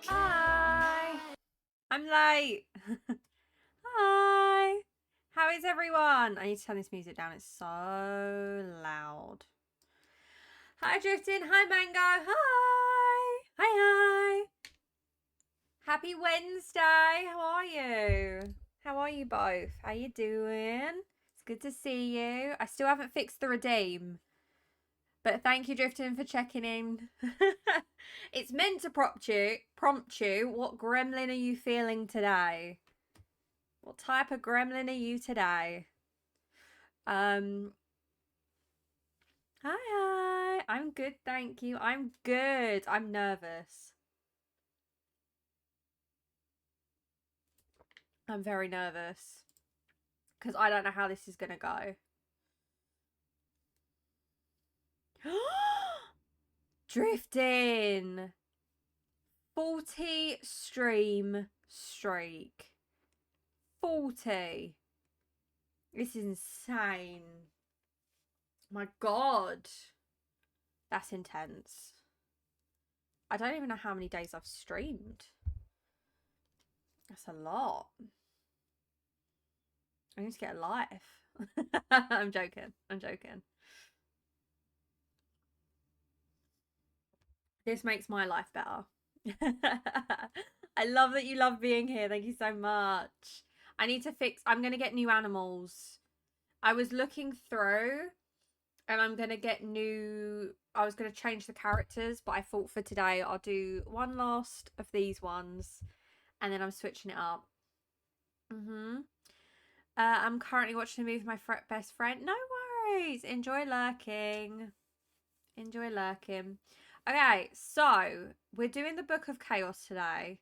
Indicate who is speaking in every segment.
Speaker 1: Hi. I'm late. Hi. How is everyone? I need to turn this music down. It's so loud. Hi, Drifting. Hi, Mango. Hi. Hi. Happy Wednesday. How are you? How are you both? How you doing? It's good to see you. I still haven't fixed the redeem. But thank you, Drifting, for checking in. It's meant to prompt you. What gremlin are you feeling today? What type of gremlin are you today? Hi. I'm good, thank you. I'm good. I'm nervous. I'm very nervous. Because I don't know how this is going to go. Drifting. 40 stream streak. 40. This is insane. My God. That's intense. I don't even know how many days I've streamed. That's a lot. I need to get a life. I'm joking. I'm joking. This makes my life better. I love that you love being here. Thank you so much. I need to fix... I'm going to get new animals. I was looking through and I'm going to get new... I was going to change the characters, but I thought for today I'll do one last of these ones and then I'm switching it up. I'm currently watching a movie with my best friend. No worries. Enjoy lurking. Enjoy lurking. Okay, so we're doing the Book of Chaos today.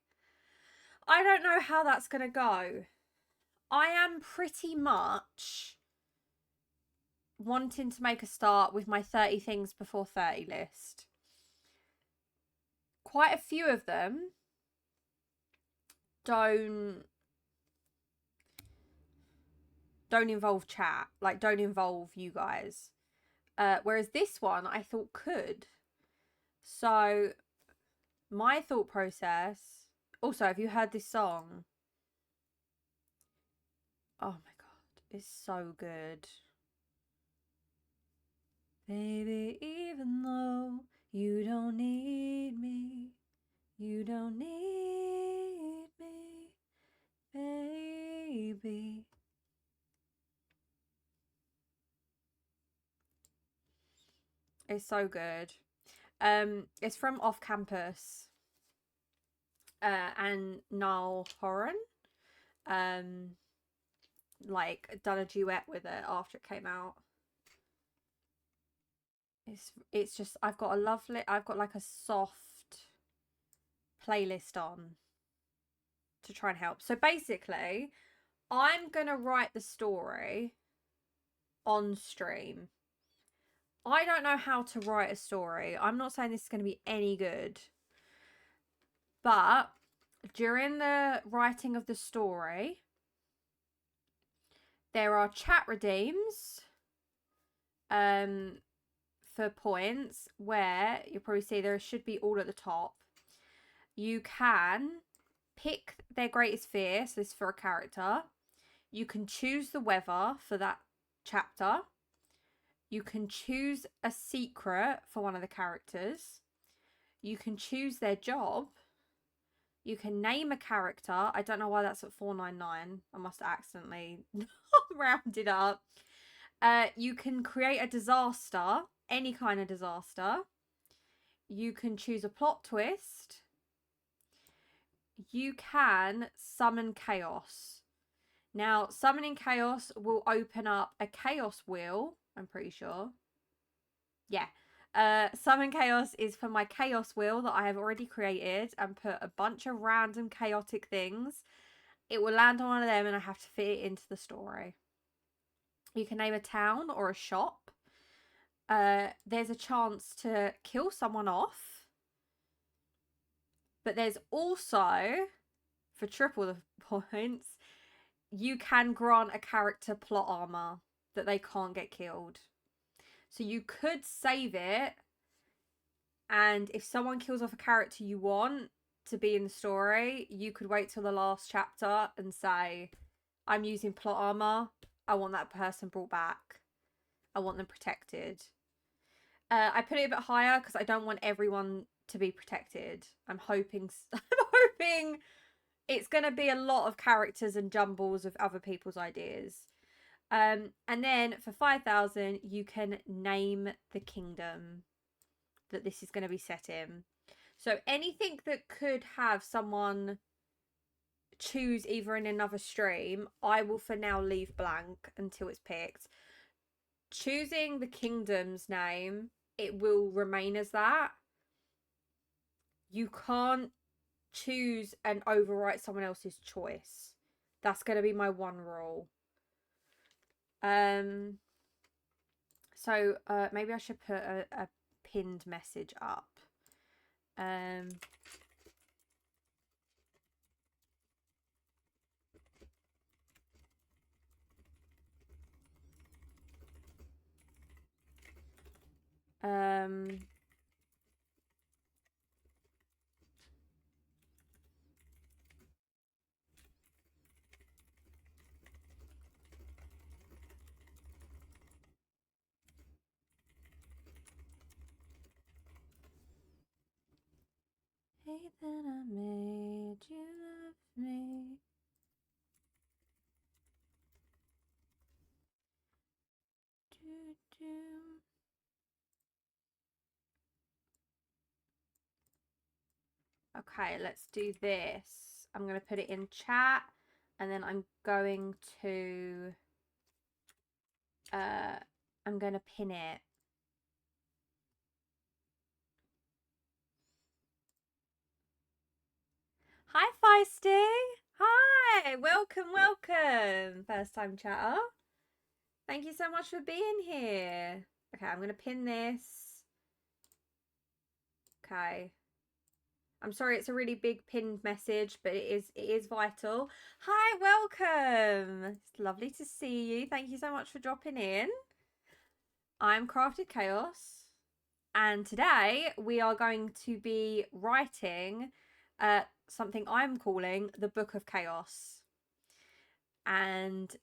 Speaker 1: I don't know how that's going to go. I am pretty much wanting to make a start with my 30 things before 30 list. Quite a few of them don't involve chat, like don't involve you guys. Whereas this one I thought could. So my thought process... Also, have you heard this song? Oh my God, it's so good. Baby, even though you don't need me, you don't need me, baby. It's so good. It's from Off Campus. And Niall Horan. Like done a duet with it after it came out. It's just I've got like a soft playlist on to try and help. So basically, I'm gonna write the story on stream. I don't know how to write a story. I'm not saying this is going to be any good. But during the writing of the story, there are chat redeems for points where you'll probably see there should be all at the top. You can pick their greatest fear, so this is for a character. You can choose the weather for that chapter. You can choose a secret for one of the characters. You can choose their job. You can name a character. I don't know why that's at 499. I must have accidentally rounded up. You can create a disaster, any kind of disaster. You can choose a plot twist. You can summon chaos. Now, summoning chaos will open up a chaos wheel, I'm pretty sure. Yeah. Summon chaos is for my chaos wheel that I have already created and put a bunch of random chaotic things. It will land on one of them and I have to fit it into the story. You can name a town or a shop. There's a chance to kill someone off. But there's also, for triple the points, you can grant a character plot armor that they can't get killed. So you could save it, and if someone kills off a character you want, to be in the story, you could wait till the last chapter and say, I'm using plot armor. I want that person brought back. I want them protected. I put it a bit higher because I don't want everyone to be protected. I'm hoping it's going to be a lot of characters and jumbles of other people's ideas. And then for 5,000, you can name the kingdom that this is going to be set in. So anything that could have someone choose either in another stream, I will for now leave blank until it's picked. Choosing the kingdom's name, it will remain as that. You can't choose and overwrite someone else's choice. That's going to be my one rule. So maybe I should put a pinned message up. Hey, then I made you love me. Do, do. Okay, let's do this. I'm going to put it in chat and then I'm going to pin it. Hi Feisty. Hi, welcome. First time chatter. Thank you so much for being here. Okay, I'm going to pin this. Okay. I'm sorry it's a really big pinned message, but it is vital. Hi, welcome. It's lovely to see you. Thank you so much for dropping in. I'm Crafted Chaos, and today we are going to be writing something I'm calling the Book of Chaos. And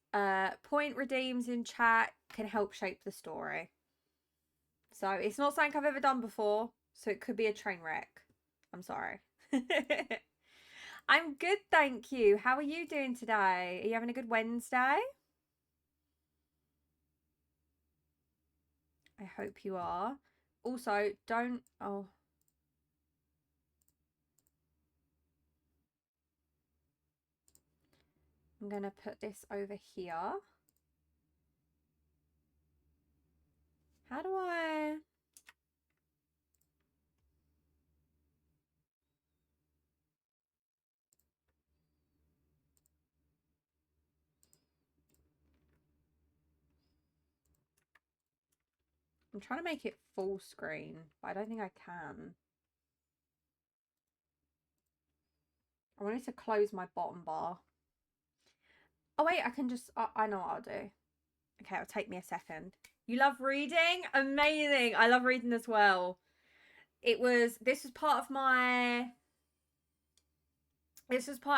Speaker 1: point redeems in chat can help shape the story. So it's not something I've ever done before, so it could be a train wreck. I'm sorry. I'm good, thank you. How are you doing today? Are you having a good Wednesday? I hope you are. Also, don't... Oh. I'm going to put this over here. How do I... I'm trying to make it full screen, but I don't think I can. I wanted to close my bottom bar. Oh, wait, I can just... I know what I'll do. Okay, it'll take me a second. You love reading? Amazing. I love reading as well. This was part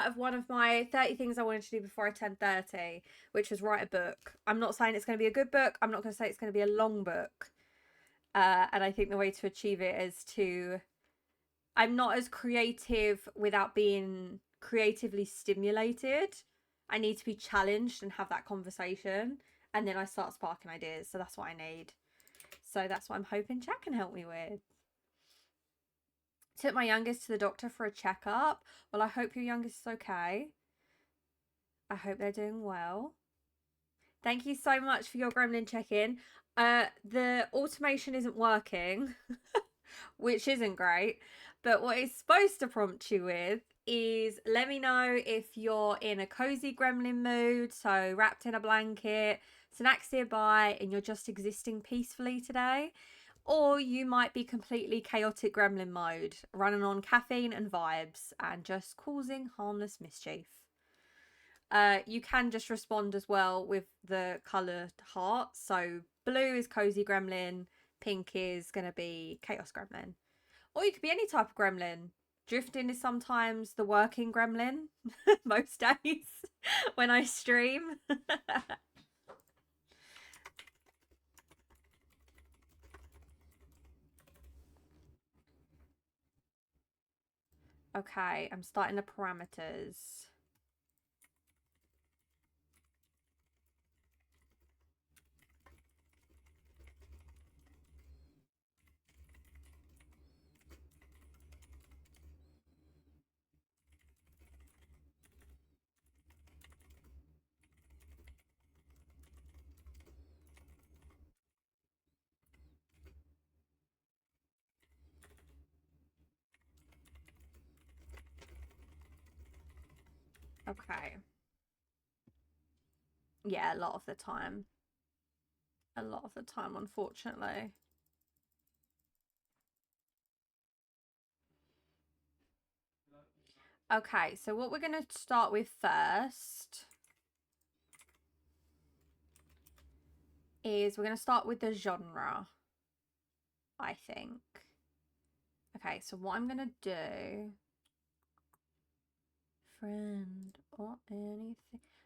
Speaker 1: of one of my 30 things I wanted to do before I turned 30, which was write a book. I'm not saying it's going to be a good book. I'm not going to say it's going to be a long book. And I think the way to achieve it is I'm not as creative without being creatively stimulated. I need to be challenged and have that conversation. And then I start sparking ideas. So that's what I need. So that's what I'm hoping chat can help me with. Took my youngest to the doctor for a checkup. Well, I hope your youngest is okay. I hope they're doing well. Thank you so much for your gremlin check-in. The automation isn't working, which isn't great. But what it's supposed to prompt you with is let me know if you're in a cozy gremlin mood, so wrapped in a blanket, snacks nearby, and you're just existing peacefully today. Or you might be completely chaotic gremlin mode, running on caffeine and vibes and just causing harmless mischief. You can just respond as well with the coloured hearts. So blue is cozy gremlin, pink is going to be chaos gremlin. Or you could be any type of gremlin. Drifting is sometimes the working gremlin most days when I stream. Okay, I'm starting the parameters. Okay. Yeah, a lot of the time. A lot of the time, unfortunately. Okay, so what we're going to start with first is we're going to start with the genre, I think. Okay, so what I'm going to do... Friend or anything.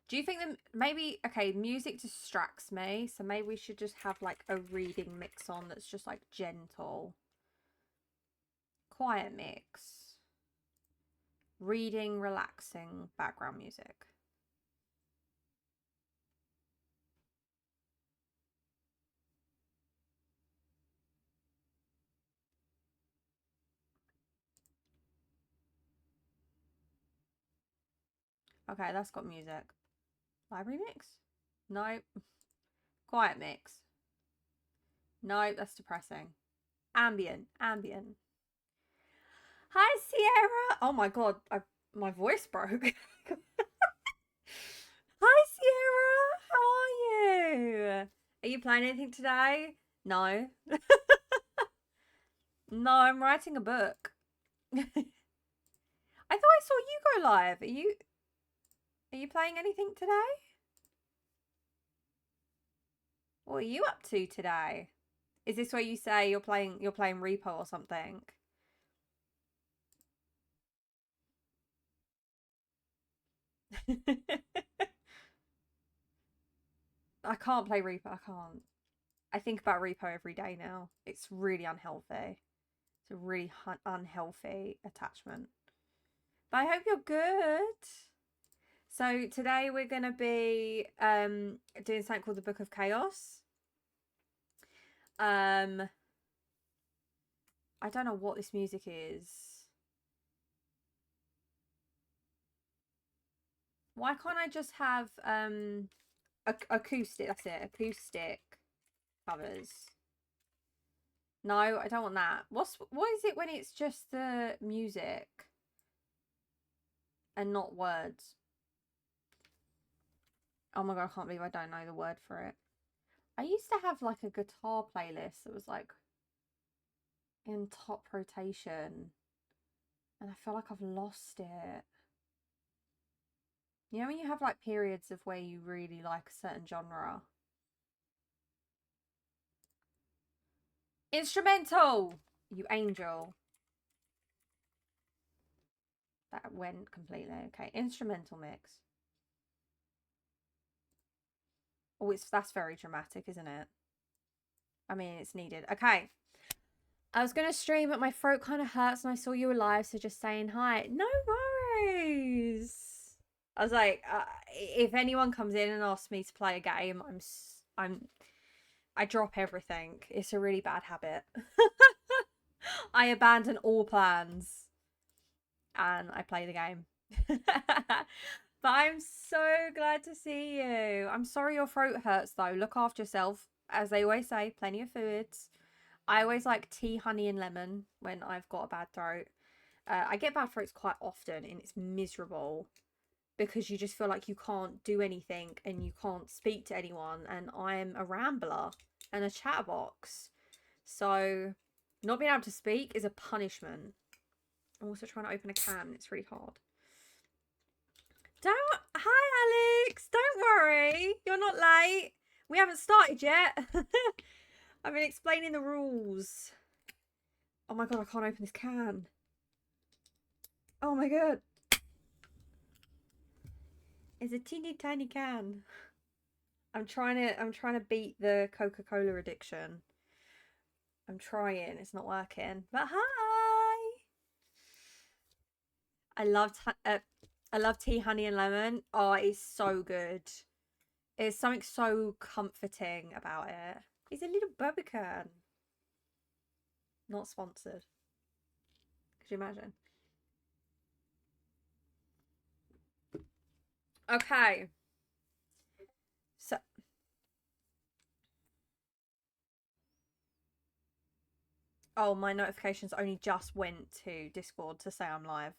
Speaker 1: Do you think that maybe... Okay, music distracts me, so maybe we should just have like a reading mix on that's just like gentle. Quiet mix. Reading, relaxing, background music. Okay, that's got music. Library mix? No. Quiet mix. No, that's depressing. Ambient. Ambient. Hi, Sierra. Oh my god, my voice broke. Hi, Sierra. How are you? Are you playing anything today? No. No, I'm writing a book. I thought I saw you go live. Are you playing anything today? What are you up to today? Is this where you say you're playing Repo or something? I can't play Repo. I can't. I think about Repo every day now. It's really unhealthy. It's a really unhealthy attachment. But I hope you're good. So today we're going to be doing something called the Book of Chaos. I don't know what this music is. Why can't I just have acoustic? That's it, acoustic covers. No, I don't want that. What is it when it's just the music and not words? Oh my god, I can't believe I don't know the word for it. I used to have like a guitar playlist that was like in top rotation, and I feel like I've lost it. You know when you have like periods of where you really like a certain genre? Instrumental! You angel. That went completely. Okay, instrumental mix. Oh, that's very dramatic, isn't it? I mean, it's needed. Okay. I was going to stream, but my throat kind of hurts and I saw you were live, so just saying hi. No worries. I was like, if anyone comes in and asks me to play a game, I drop everything. It's a really bad habit. I abandon all plans and I play the game. But I'm so glad to see you. I'm sorry your throat hurts though. Look after yourself. As they always say, plenty of foods. I always like tea, honey and lemon when I've got a bad throat. I get bad throats quite often and it's miserable because you just feel like you can't do anything and you can't speak to anyone, and I'm a rambler and a chatterbox. So not being able to speak is a punishment. I'm also trying to open a can. It's really hard. Hi, Alex. Don't worry. You're not late. We haven't started yet. I've been explaining the rules. Oh my god, I can't open this can. Oh my god. It's a teeny tiny can. I'm trying to beat the Coca-Cola addiction. I'm trying. It's not working. But hi. I love I love tea, honey, and lemon. Oh, it's so good. There's something so comforting about it. It's a little bubby can. Not sponsored. Could you imagine? Okay. So, oh, my notifications only just went to Discord to say I'm live.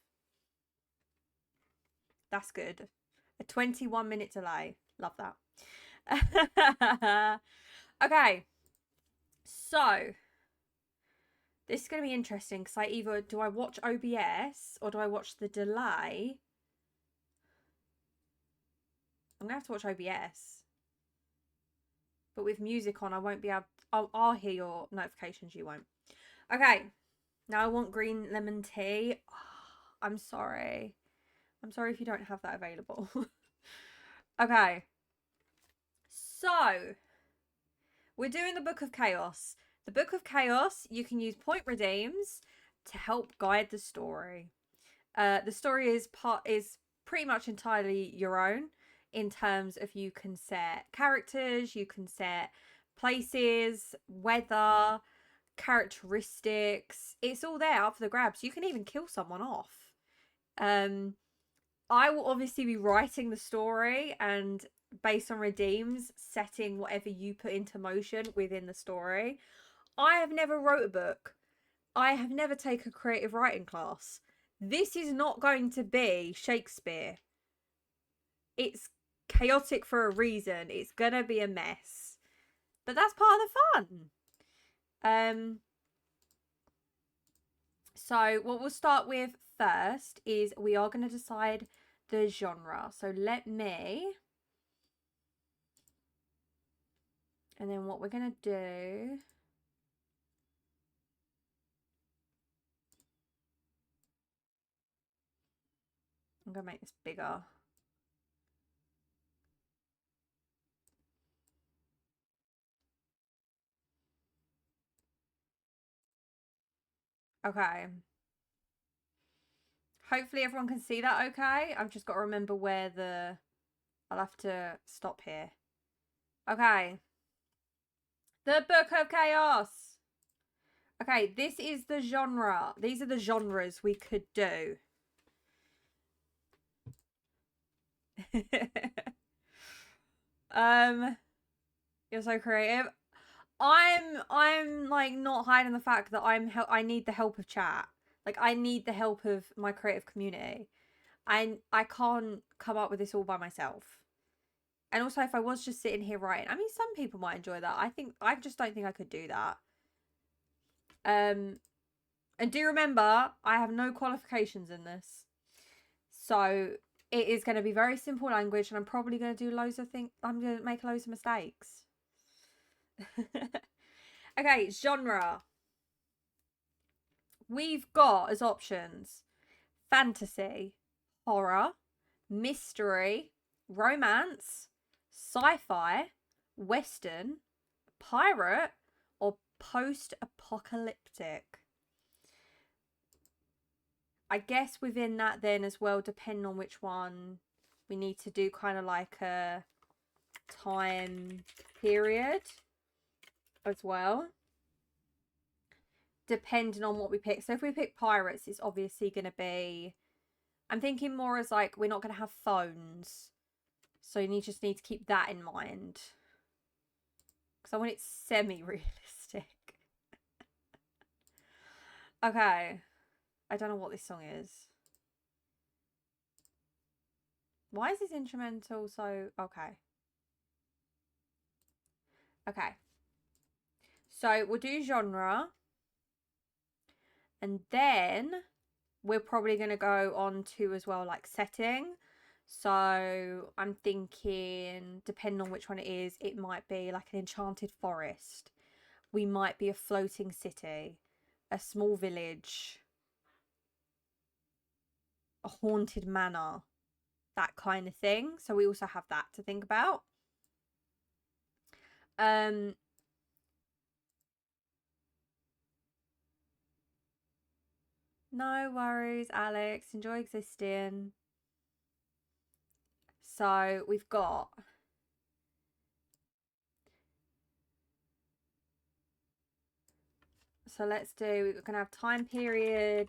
Speaker 1: That's good. A 21-minute delay. Love that. Okay. So, this is going to be interesting because do I watch OBS or do I watch the delay? I'm going to have to watch OBS. But with music on, I won't be able... I'll hear your notifications, you won't. Okay. Now I want green lemon tea. Oh, I'm sorry. I'm sorry if you don't have that available. Okay. So, we're doing the Book of Chaos. The Book of Chaos, you can use point redeems to help guide the story. The story is pretty much entirely your own in terms of you can set characters, you can set places, weather, characteristics. It's all there up for the grabs. You can even kill someone off. I will obviously be writing the story and based on redeems, setting whatever you put into motion within the story. I have never wrote a book. I have never taken a creative writing class. This is not going to be Shakespeare. It's chaotic for a reason. It's gonna be a mess. But that's part of the fun. So what we'll start with first is we are going to decide the genre. So let me... And then what we're going to do... I'm going to make this bigger. Okay. Hopefully everyone can see that okay. I've just got to remember where the... I'll have to stop here. Okay. The Book of Chaos. Okay, this is the genre. These are the genres we could do. You're so creative. I'm like not hiding the fact that I need the help of chat. Like I need the help of my creative community. I can't come up with this all by myself. And also if I was just sitting here writing, I mean some people might enjoy that. I just don't think I could do that. And do remember I have no qualifications in this. So it is going to be very simple language and I'm probably going to do loads of things. I'm going to make loads of mistakes. Okay, genre. We've got as options fantasy, horror, mystery, romance, sci-fi, western, pirate, or post-apocalyptic. I guess within that then as well, depending on which one, we need to do kind of like a time period as well. Depending on what we pick. So if we pick pirates, it's obviously going to be... I'm thinking more as like, we're not going to have phones. So you just need to keep that in mind. Because I want it semi-realistic. Okay. I don't know what this song is. Why is this instrumental so... Okay. Okay. So we'll do genre. And then we're probably going to go on to as well like setting. So I'm thinking, depending on which one it is, it might be like an enchanted forest. We might be a floating city, a small village. a haunted manor, that kind of thing. So we also have that to think about. No worries, Alex. Enjoy existing. So we've got let's do, we're gonna have time period,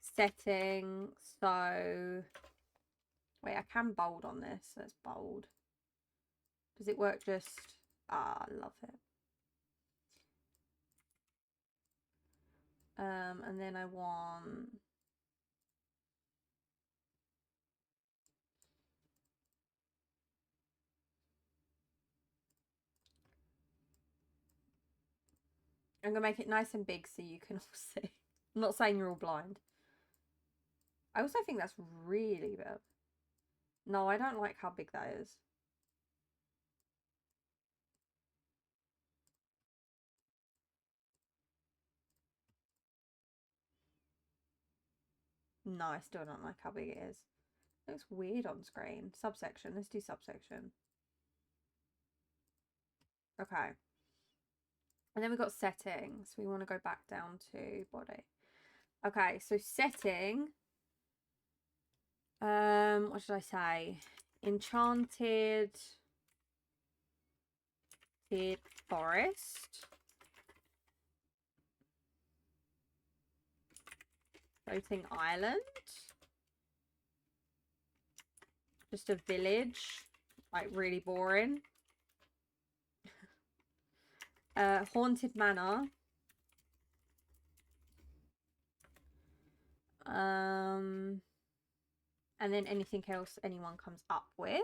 Speaker 1: setting. So wait, I can bold on this. Let's bold. Does it work just I love it. And then I want I'm gonna make it nice and big so you can all see. I'm not saying you're all blind. I also think that's really big. No, I don't like how big that is. No, I still don't like how big it is. It looks weird on screen. Subsection. Let's do subsection. Okay. And then we've got settings. We want to go back down to body. Okay, so setting. What should I say? Enchanted forest. Floating island. Just a village. Like really boring. Haunted manor. And then anything else anyone comes up with.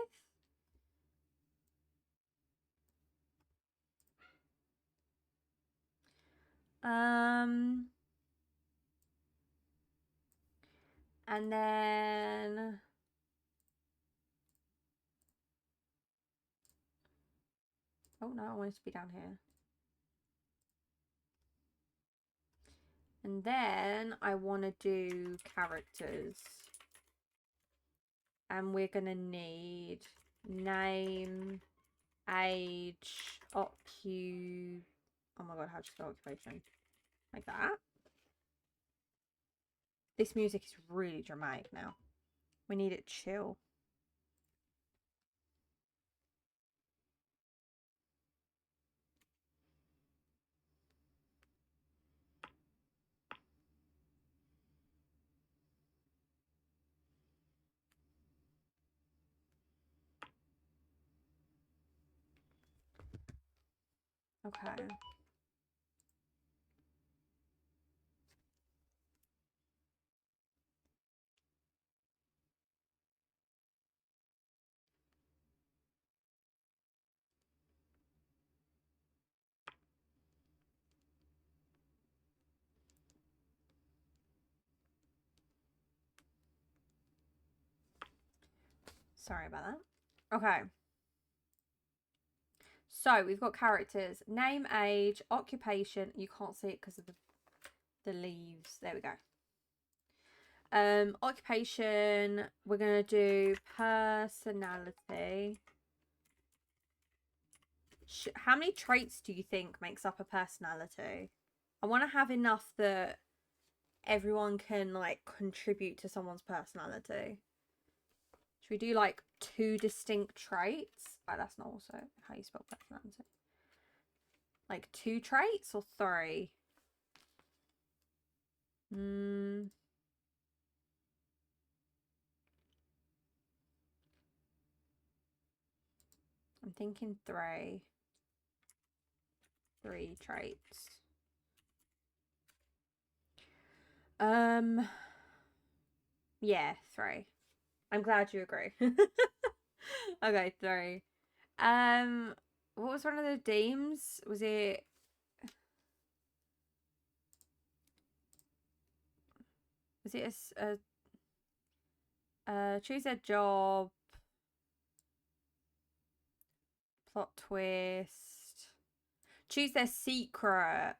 Speaker 1: And then oh no, I want it to be down here. And then I want to do characters. And we're going to need name, age, oh my god, how to spell occupation? Like that. This music is really dramatic now. We need it chill. Okay. Sorry about that. Okay. So we've got characters, name, age, occupation. You can't see it because of the leaves. There we go. Occupation. We're gonna do personality. How many traits do you think makes up a personality? I want to have enough that everyone can like contribute to someone's personality. Should we do like 2 distinct traits? Like that's not also how you spell personality. Like 2 traits or 3? I'm thinking 3. 3 traits. Yeah, 3. I'm glad you agree. Okay, 3. What was one of the themes? Was it choose a job, plot twist, choose their secret.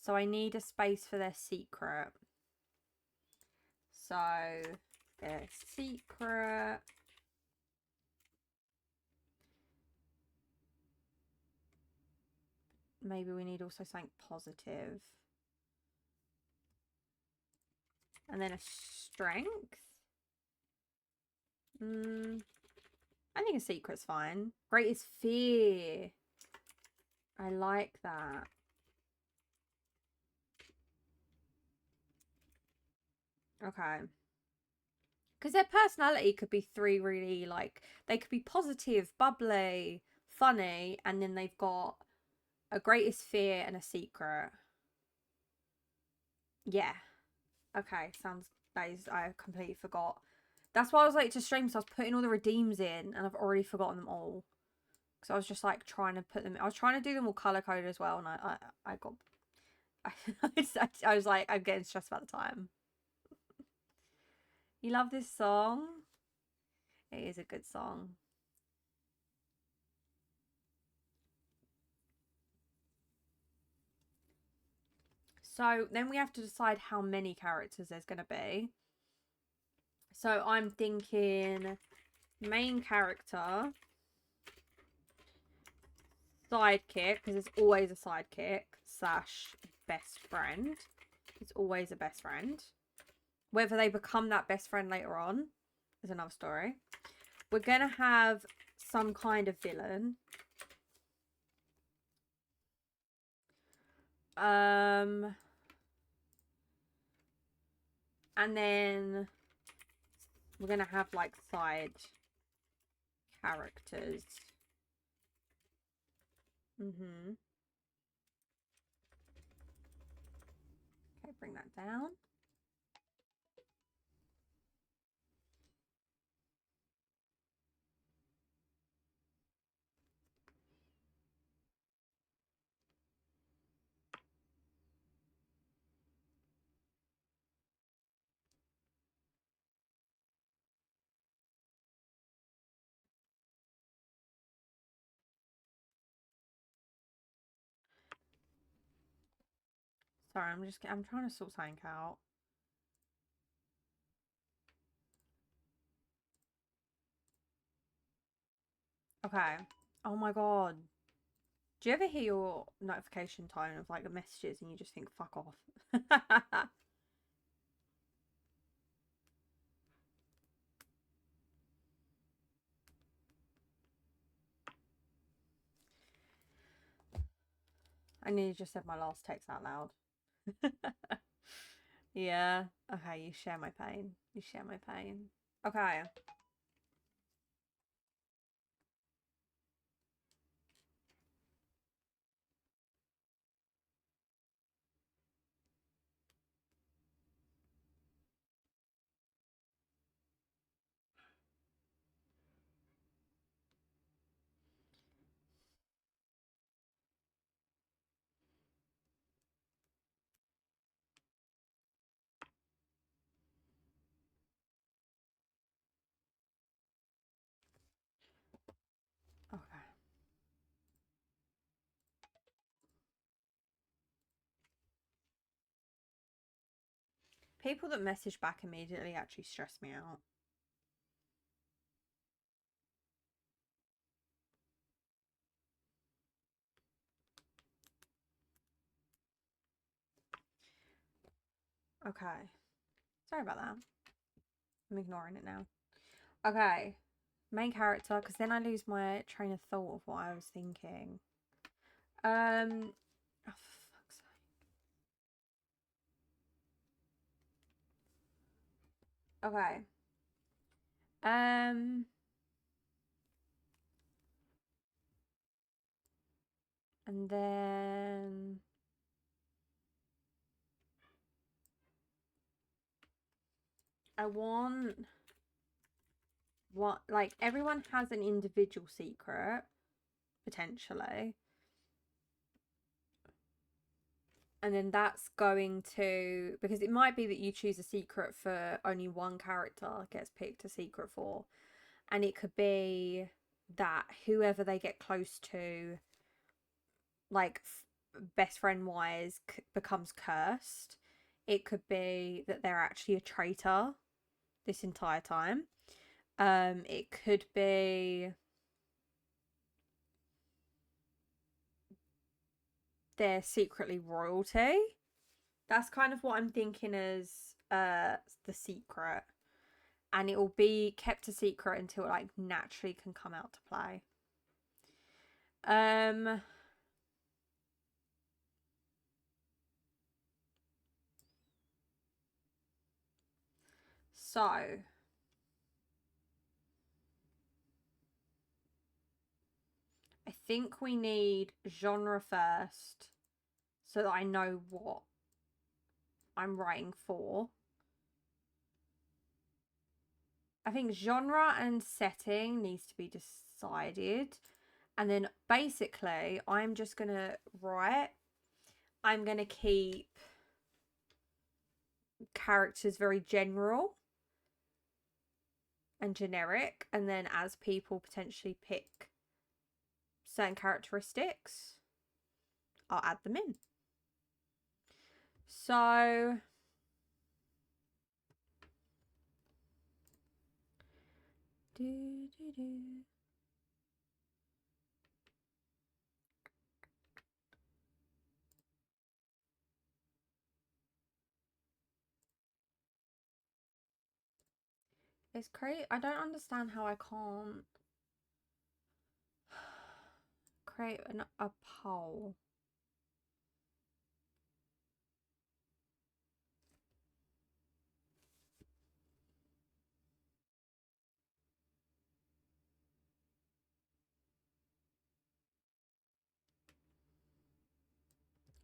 Speaker 1: So I need a space for their secret. So a secret. Maybe we need also something positive. And then a strength. I think a secret's fine. Greatest fear. I like that. Okay. Because their personality could be three really, like, they could be positive, bubbly, funny, and then they've got a greatest fear and a secret. Yeah. Okay, sounds nice. I completely forgot. That's why I was late to stream, so I was putting all the redeems in, and I've already forgotten them all. Because I was just like trying to put them. I was trying to do them all color coded as well, and I got. I was like, I'm getting stressed about the time. You love this song? It is a good song. So then we have to decide how many characters there's going to be. So I'm thinking main character, sidekick, because it's always a sidekick, / best friend. It's always a best friend. Whether they become that best friend later on is another story. We're going to have some kind of villain. And then we're going to have like side characters. Okay, bring that down. Sorry, I'm trying to sort something out. Okay. Oh my god. Do you ever hear your notification tone of like the messages and you just think, fuck off? I nearly just said my last text out loud. Yeah. Okay, you share my pain. You share my pain. Okay. Okay. People that message back immediately actually stress me out. Okay. Sorry about that. I'm ignoring it now. Okay. Main character, because then I lose my train of thought of what I was thinking. Oh, for fuck's sake. Okay. And then I want what, like, everyone has an individual secret potentially, and then that's going to, because it might be that you choose a secret for only one character gets picked a secret for, and it could be that whoever they get close to, like best friend wise, becomes cursed. It could be that they're actually a traitor this entire time. It could be they're secretly royalty. That's kind of what I'm thinking as the secret. And it will be kept a secret until it like naturally can come out to play. So I think we need genre first so that I know what I'm writing for. I think genre and setting needs to be decided. And then basically, I'm just going to write. I'm going to keep characters very general and generic. And then as people potentially pick certain characteristics, I'll add them in. So it's crazy. I don't understand how I can't create a poll.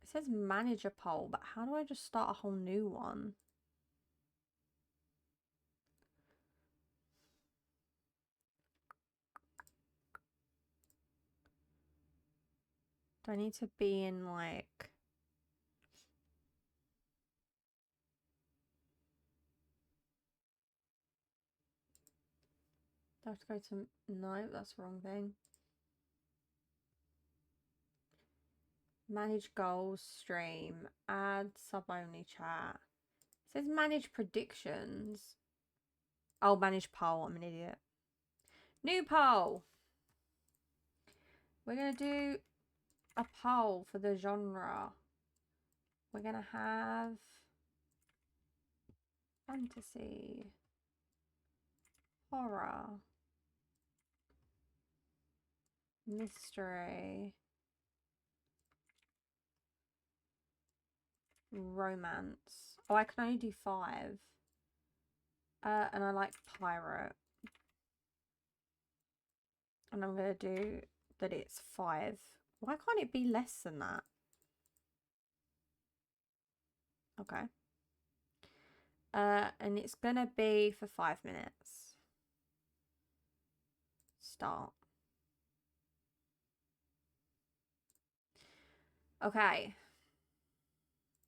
Speaker 1: It says manage a poll, but how do I just start a whole new one? Do I need to be in like... Do I have to go to... No, that's the wrong thing. Manage goals, stream, add sub-only chat. It says manage predictions. Oh, manage poll. I'm an idiot. New poll. We're going to do a poll for the genre. We're going to have fantasy, horror, mystery, romance. Oh, I can only do 5. And I like pirate. And I'm going to do that it's 5. Why can't it be less than that? Okay. And it's going to be for 5 minutes. Start. Okay.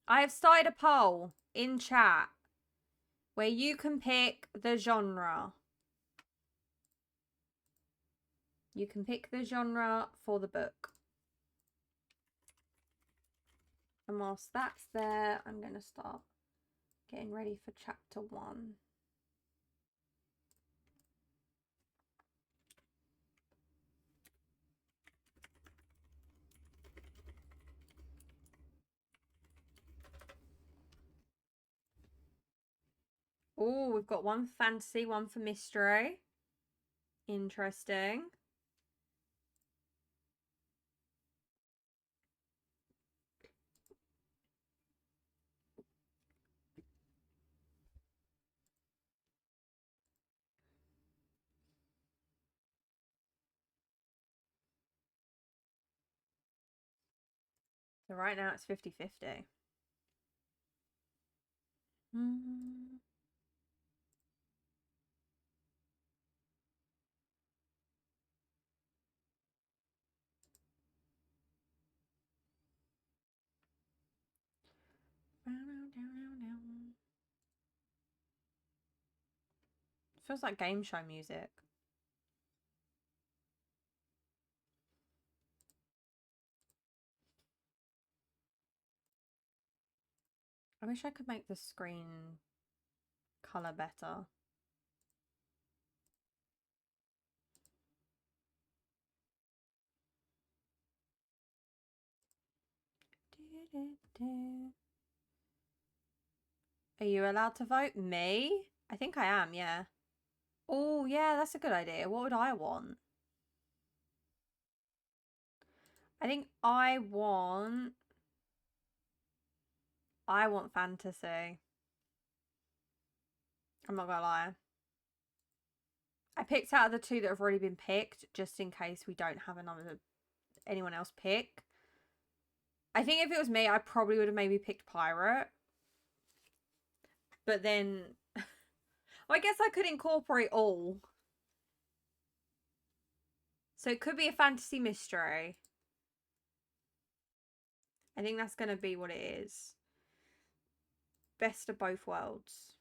Speaker 1: I have started a poll in chat where you can pick the genre. You can pick the genre for the book. And whilst that's there, I'm going to start getting ready for chapter 1. Oh, we've got one for fantasy, one for mystery. Interesting. So right now it's 50-50. Feels like game show music. I wish I could make the screen color better. Are you allowed to vote? Me? I think I am, yeah. Oh, yeah, that's a good idea. What would I want? I think I want fantasy. I'm not gonna lie. I picked out of the two that have already been picked, just in case we don't have anyone else pick. I think if it was me, I probably would have maybe picked pirate. But then, well, I guess I could incorporate all. So it could be a fantasy mystery. I think that's going to be what it is. Best of both worlds.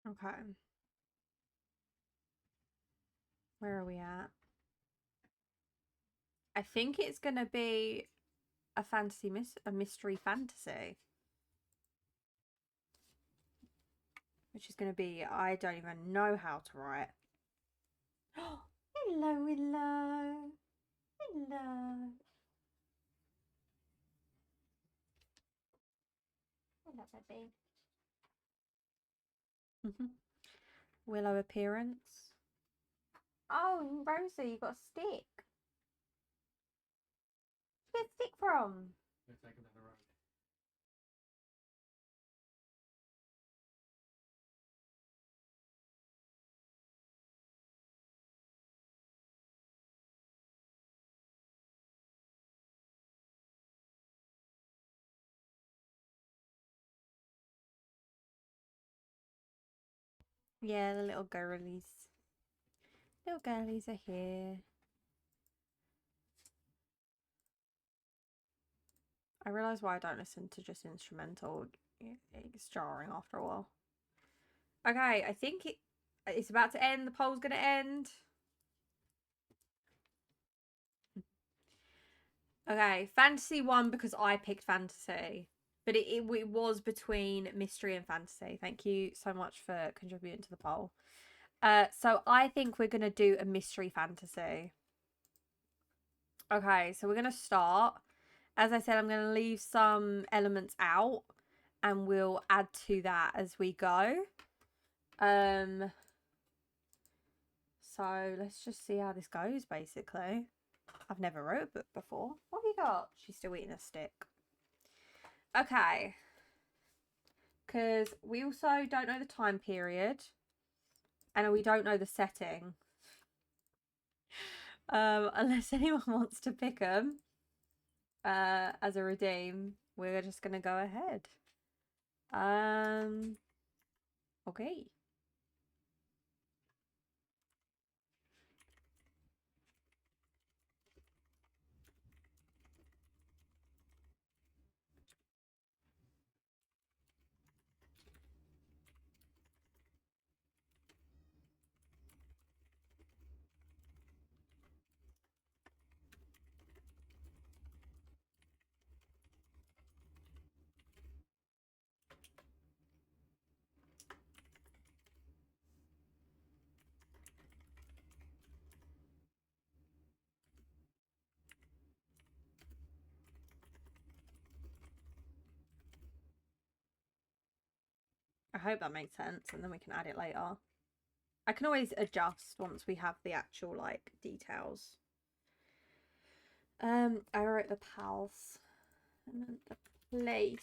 Speaker 1: Okay. Where are we at? I think it's going to be a mystery fantasy. Which is going to be, I don't even know how to write. Hello, hello. Hello. Hello, baby. Willow appearance. Oh, Rosie, you got a stick. Where'd a stick from?
Speaker 2: They're taking that around.
Speaker 1: Yeah, the little girlies. Little girlies are here. I realise why I don't listen to just instrumental. It's jarring after a while. Okay, I think it's about to end. The poll's going to end. Okay, fantasy won because I picked fantasy. But it was between mystery and fantasy. Thank you so much for contributing to the poll. So I think we're going to do a mystery fantasy. Okay, so we're going to start. As I said, I'm going to leave some elements out and we'll add to that as we go. So let's just see how this goes, basically. I've never wrote a book before. What have you got? She's still eating a stick. Okay. Because we also don't know the time period. And we don't know the setting. Unless anyone wants to pick them as a redeem, we're just going to go ahead. Okay. I hope that makes sense and then we can add it later. I can always adjust once we have the actual like details. I wrote the pals. place.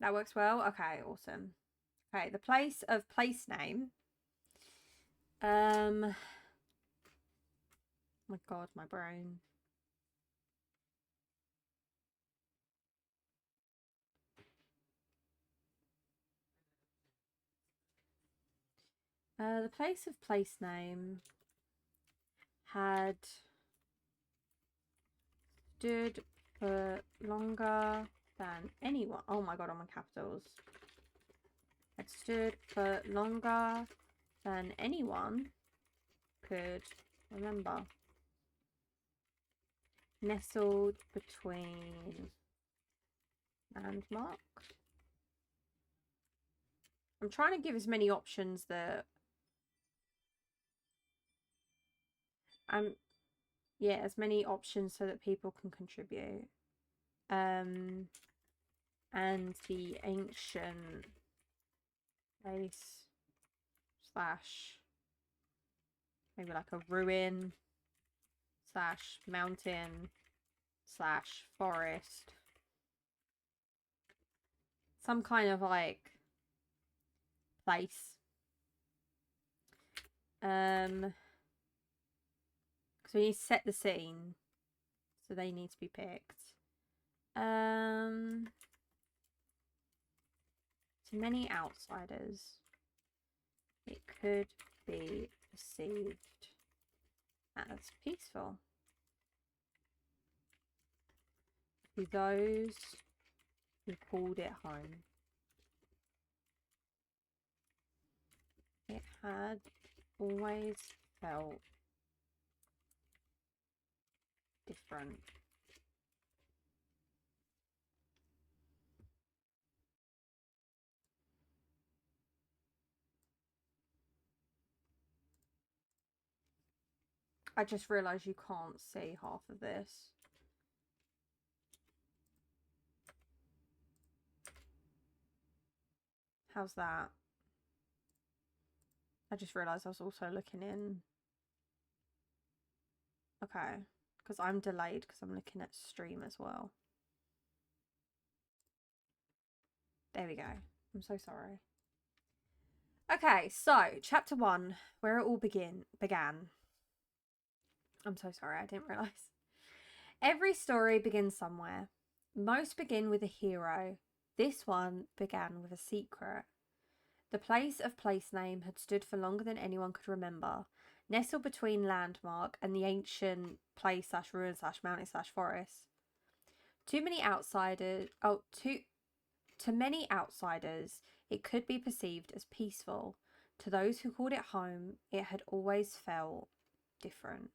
Speaker 1: That works well. Okay, awesome. Okay, the place of place name. Oh my god, my brain. The place of place name had stood for longer than anyone. Oh my god, I'm in capitals. Had stood for longer than anyone could remember. Nestled between landmark. I'm trying to give as many options that yeah, as many options so that people can contribute. And the ancient place slash maybe like a ruin slash mountain slash forest. Some kind of like place. Because we need to set the scene. So they need to be picked. To many outsiders, it could be perceived as peaceful. To those who called it home, it had always felt different. I just realised you can't see half of this. How's that? I just realised I was also looking in. Okay, because I'm delayed because I'm looking at stream as well. There we go. I'm so sorry. Okay, so chapter 1, where it all began. I'm so sorry, I didn't realise. Every story begins somewhere. Most begin with a hero. This one began with a secret. The place of place name had stood for longer than anyone could remember, nestled between landmark and the ancient place slash ruin slash mountain slash forest. To many outsiders, it could be perceived as peaceful. To those who called it home, it had always felt different.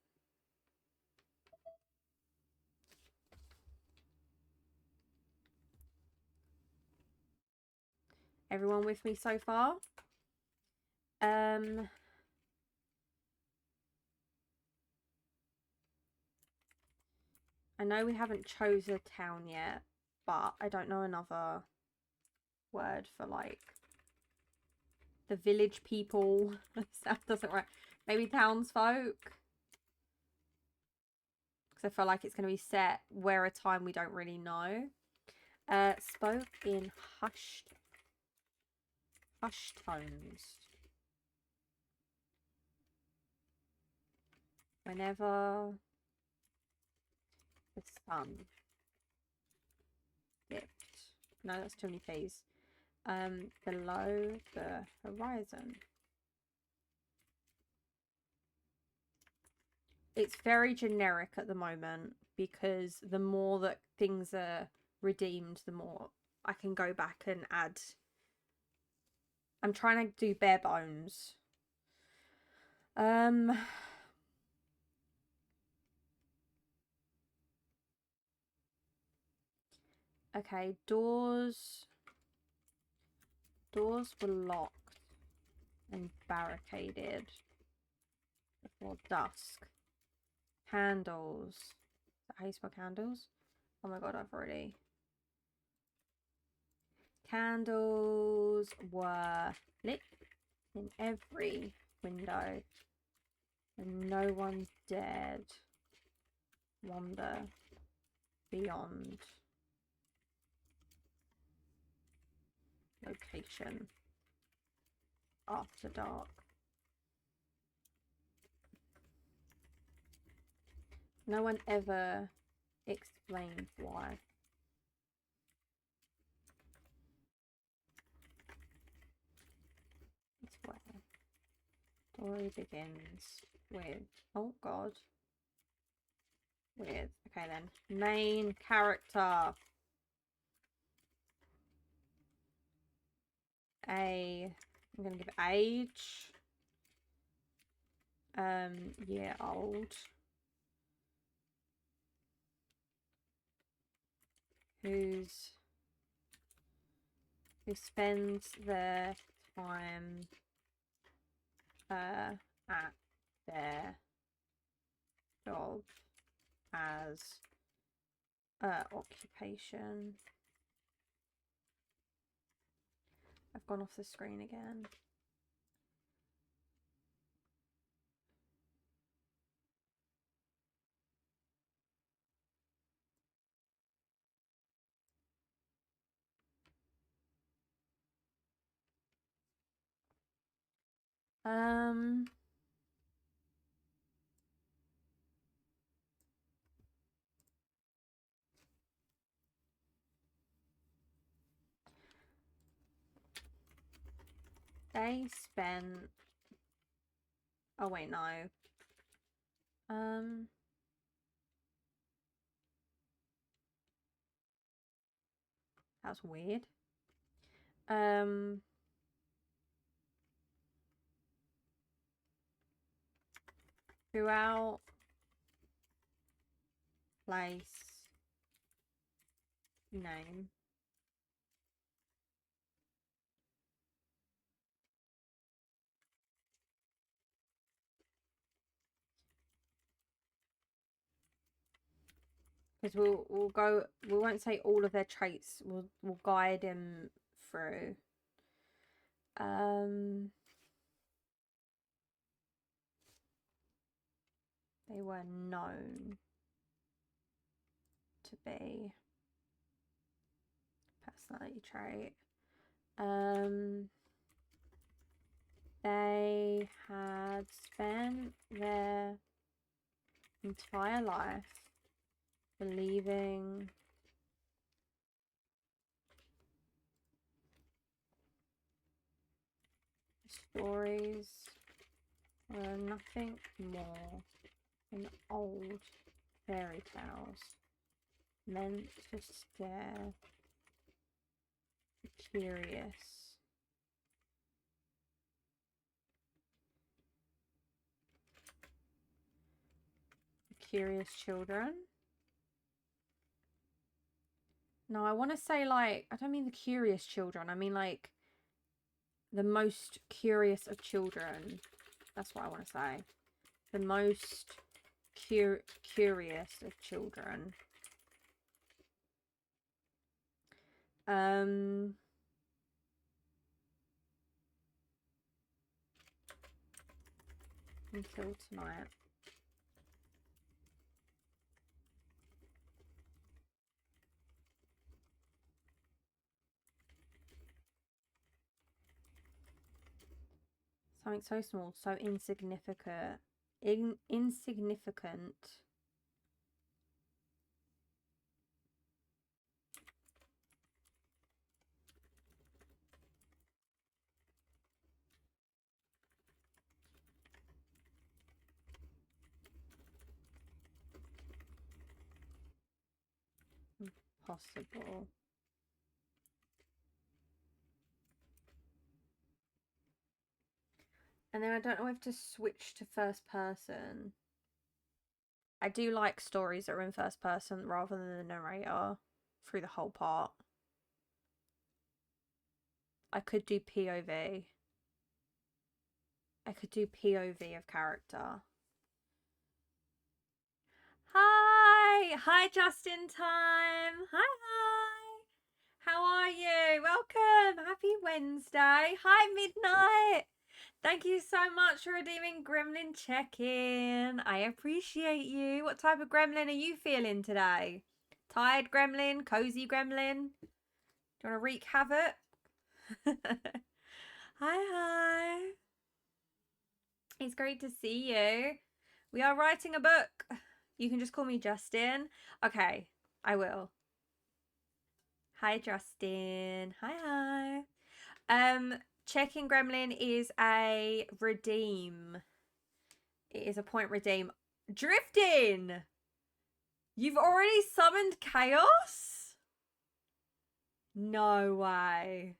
Speaker 1: Everyone with me so far? I know we haven't chosen a town yet, but I don't know another word for like the village people. That doesn't work. Maybe townsfolk. Because I feel like it's going to be set where a time we don't really know. Spoke in hushed tones. Whenever the sun dipped. No, that's too many P's. Below the horizon. It's very generic at the moment because the more that things are redeemed, the more I can go back and add. I'm trying to do bare bones. Okay, doors were locked and barricaded before dusk. Candles. Is that how you spell candles? Oh my god, I've already Candles were lit in every window, and no one dared wander beyond location after dark. No one ever explained why. That's where story begins with, oh god, with, okay then, main character. I'm gonna give age, year old, who spends their time at their job as occupation. I've gone off the screen again. They spent, oh wait, no. That's weird. Throughout place name. Because we won't say all of their traits. We'll guide him through. They were known to be personality trait. They had spent their entire life believing stories were nothing more than old fairy tales meant to scare the curious. Curious children. No, I want to say, like, I don't mean the curious children. I mean, like, the most curious of children. That's what I want to say. The most curious of children. Until tonight. Something so small, so insignificant. Insignificant. Impossible. And then I don't know if to switch to first person. I do like stories that are in first person rather than the narrator through the whole part. I could do POV. I could do POV of character. Hi, just in time. Hi. How are you? Welcome. Wednesday. Hi, Midnight. Thank you so much for redeeming Gremlin check-in. I appreciate you. What type of gremlin are you feeling today? Tired gremlin? Cozy gremlin? Do you want to wreak havoc? Hi. It's great to see you. We are writing a book. You can just call me Justin. Okay, I will. Hi, Justin. Hi. Check-in gremlin is a redeem. It is a point redeem. Drifting! You've already summoned Khaos? No way.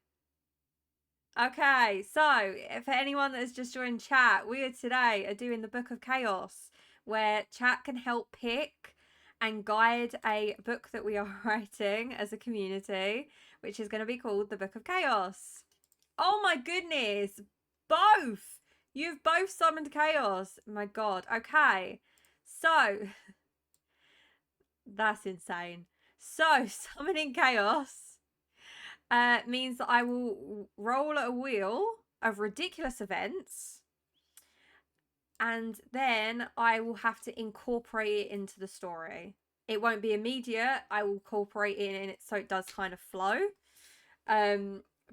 Speaker 1: Okay, so for anyone that has just joined chat, we today are doing the Book of Khaos, where chat can help pick and guide a book that we are writing as a community, which is going to be called the Book of Khaos. Oh my goodness, both! You've both summoned Khaos. My god. Okay, so that's insane. So summoning Khaos means that I will roll a wheel of ridiculous events, and then I will have to incorporate it into the story. It won't be immediate. I will incorporate it in it so it does kind of flow.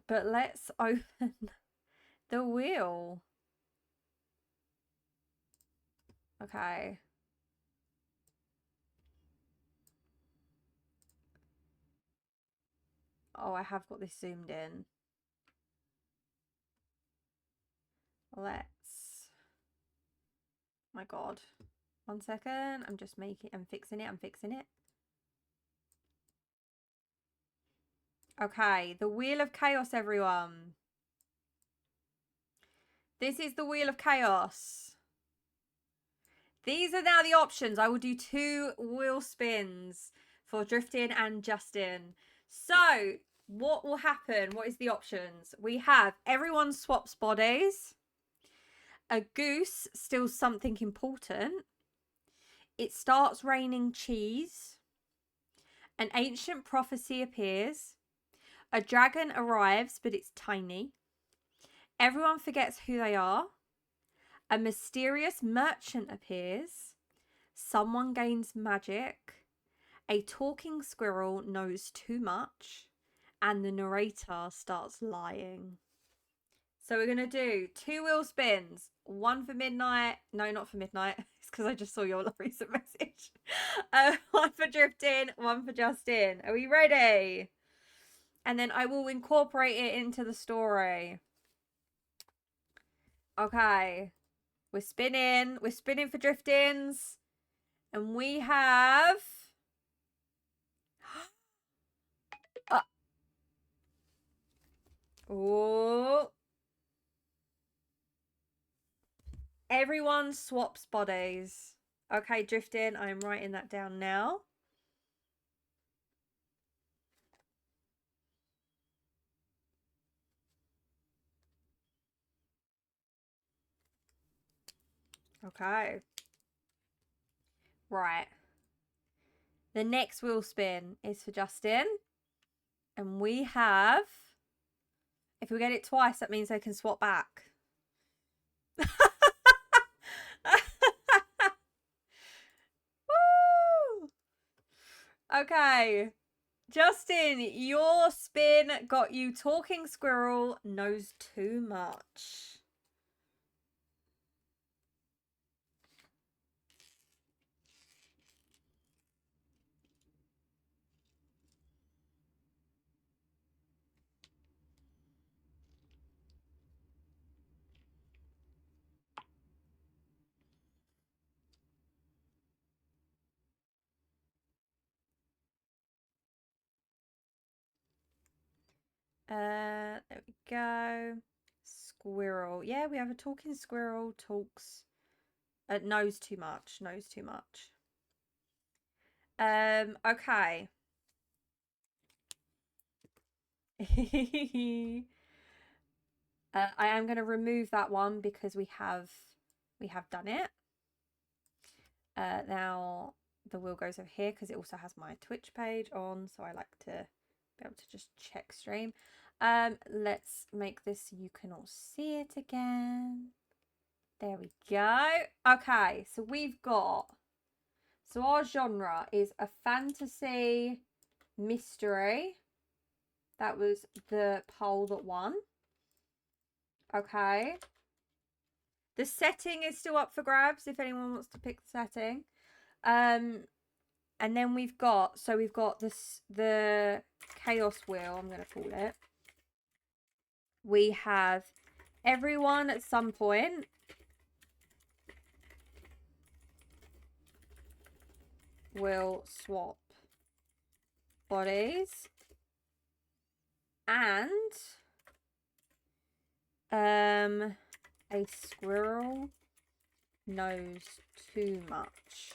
Speaker 1: But let's open the wheel. Okay. Oh, I have got this zoomed in. Let's... My god. 1 second. I'm fixing it. Okay, the Wheel of Khaos, everyone. This is the Wheel of Khaos. These are now the options. I will do 2 wheel spins for Drifting and Justin. So, what will happen? What is the options? We have everyone swaps bodies. A goose steals something important. It starts raining cheese. An ancient prophecy appears. A dragon arrives, but it's tiny. Everyone forgets who they are. A mysterious merchant appears. Someone gains magic. A talking squirrel knows too much. And the narrator starts lying. So we're going to do 2 wheel spins. 1 for Midnight. No, not for Midnight. It's because I just saw your recent message. 1 for Drifting, 1 for Justin. Are we ready? And then I will incorporate it into the story. Okay. We're spinning. We're spinning for Driftings. And we have... Oh. Everyone swaps bodies. Okay, Drifting. I'm writing that down now. Okay. Right. The next wheel spin is for Justin. And we have... If we get it twice, that means they can swap back. Woo! Okay. Justin, your spin got you talking squirrel knows too much. There we go. Squirrel. Yeah, we have a talking squirrel talks. Knows too much. Knows too much. Okay. I am going to remove that one because we have done it. Now the wheel goes over here because it also has my Twitch page on, so I like to be able to just check stream. Let's make this so you can all see it again. There we go. Okay, so we've got, so our genre is a fantasy mystery. That was the poll that won. Okay. The setting is still up for grabs if anyone wants to pick the setting. And then we've got this, the chaos wheel, I'm going to call it. We have everyone at some point will swap bodies, and a squirrel knows too much,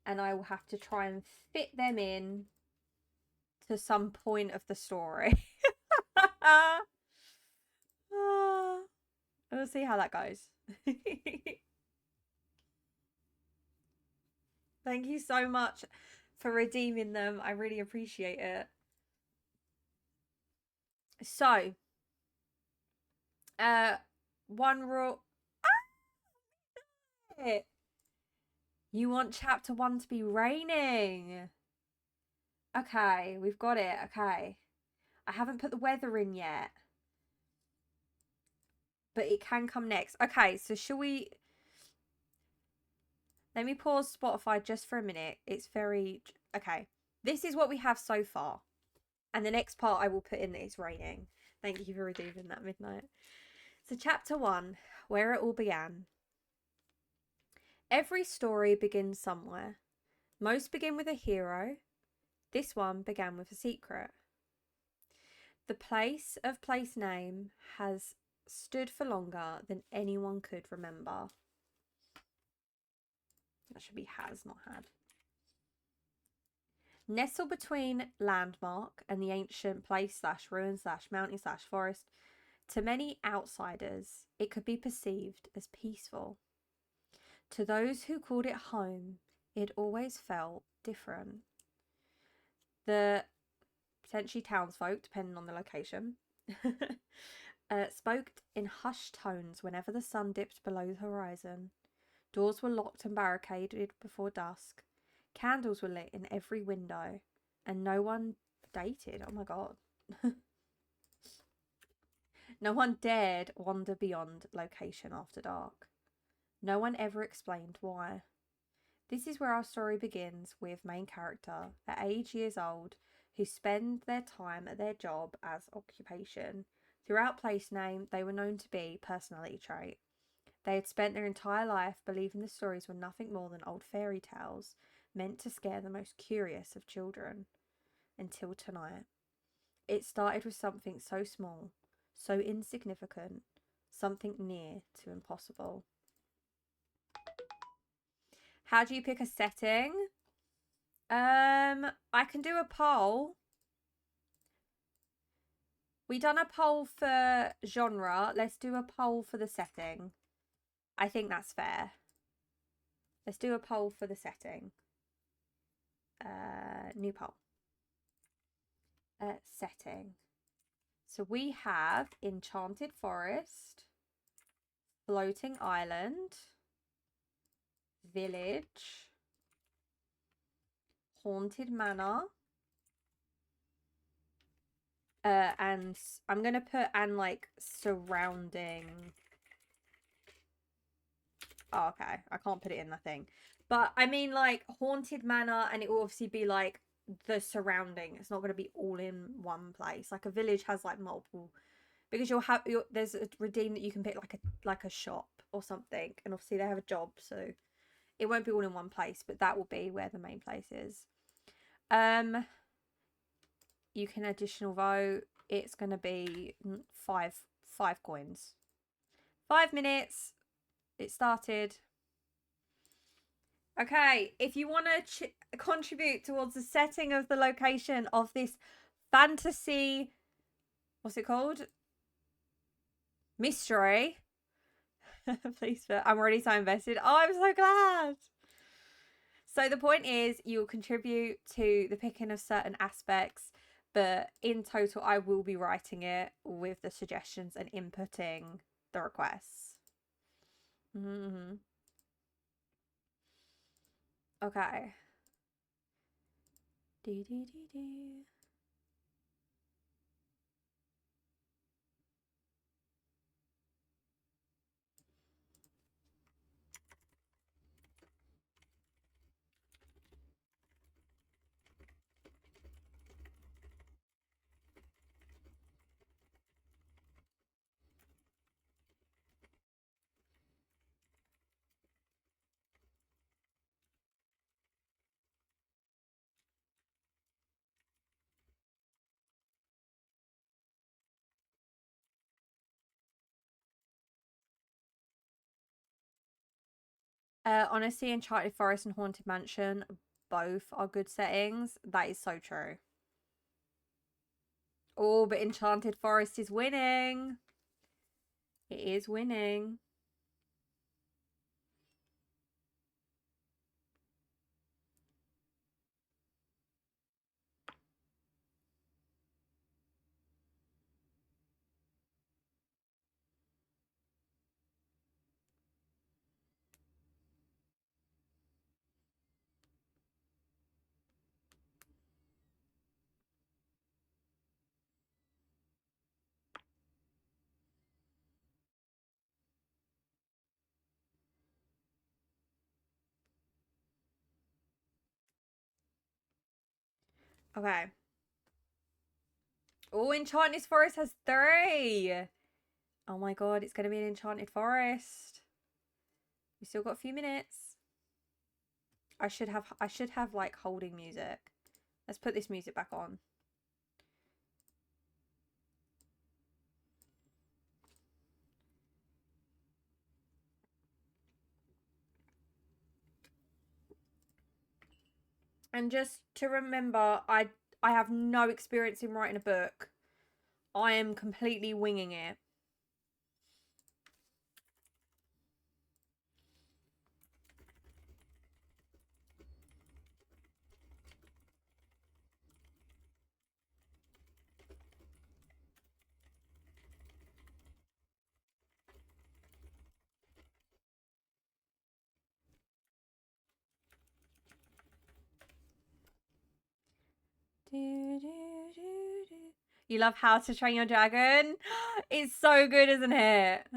Speaker 1: and I will have to try and fit them in to some point of the story. We'll see how that goes. Thank you so much for redeeming them. I really appreciate it. So, one rule. You want chapter 1 to be raining. Okay, we've got it. Okay. I haven't put the weather in yet, but it can come next. Okay, so shall we... Let me pause Spotify just for a minute. It's very... Okay. This is what we have so far. And the next part I will put in that it's raining. Thank you for redeeming that, Midnight. So chapter 1, where it all began. Every story begins somewhere. Most begin with a hero. This one began with a secret. The place name has stood for longer than anyone could remember. That should be has, not had. Nestled between landmark and the ancient place / ruin / mountain / forest, to many outsiders, it could be perceived as peaceful. To those who called it home, it always felt different. The potentially townsfolk, depending on the location, spoke in hushed tones whenever the sun dipped below the horizon. Doors were locked and barricaded before dusk. Candles were lit in every window, and no one dated. Oh my god. No one dared wander beyond location after dark. No one ever explained why. This is where our story begins with main character, at age years old, who spend their time at their job as occupation. Throughout place name, they were known to be personality trait. They had spent their entire life believing the stories were nothing more than old fairy tales, meant to scare the most curious of children. Until tonight. It started with something so small, so insignificant, something near to impossible. How do you pick a setting? I can do a poll. We done a poll for genre. Let's do a poll for the setting. I think that's fair. Let's do a poll for the setting. New poll. Setting. So we have Enchanted Forest, Floating Island, Village, Haunted Manor, and I'm gonna put and like surrounding. Oh, okay, I can't put it in the thing, but I mean like Haunted Manor, and it will obviously be like the surrounding. It's not going to be all in one place. Like a village has like multiple, because you'll have there's a redeem that you can pick like a shop or something, and obviously they have a job, so it won't be all in one place, but that will be where the main place is. You can additional vote. It's going to be five coins. 5 minutes. It started. Okay, if you want to contribute towards the setting of the location of this fantasy, what's it called? Mystery. Please, I'm already so invested. Oh, I'm so glad. So the point is you'll contribute to the picking of certain aspects, But in total, I will be writing it with the suggestions and inputting the requests. Mm-hmm. Okay. Dee, dee, dee, dee. Honestly, Enchanted Forest and Haunted Mansion, both are good settings. That is so true. Oh, but Enchanted Forest is winning. It is winning. Okay. Oh, Enchanted Forest has 3. Oh my god, it's going to be an Enchanted Forest. We still got a few minutes. I should have like holding music. Let's put this music back on. And just to remember, I have no experience in writing a book. I am completely winging it. You love How to Train Your Dragon? It's so good, isn't it?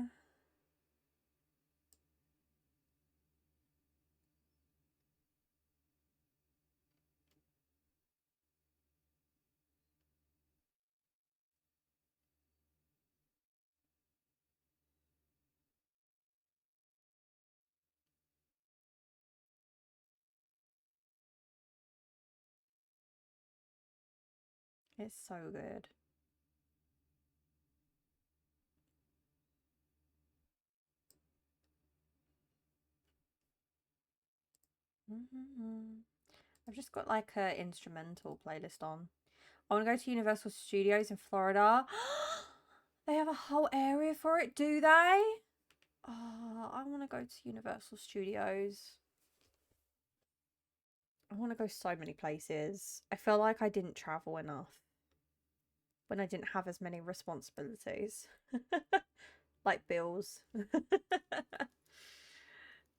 Speaker 1: It's so good. I've just got like a instrumental playlist on. I want to go to Universal Studios in Florida. They have a whole area for it, do they? Oh, I want to go to Universal Studios. I want to go so many places. I feel like I didn't travel enough when I didn't have as many responsibilities. Like bills.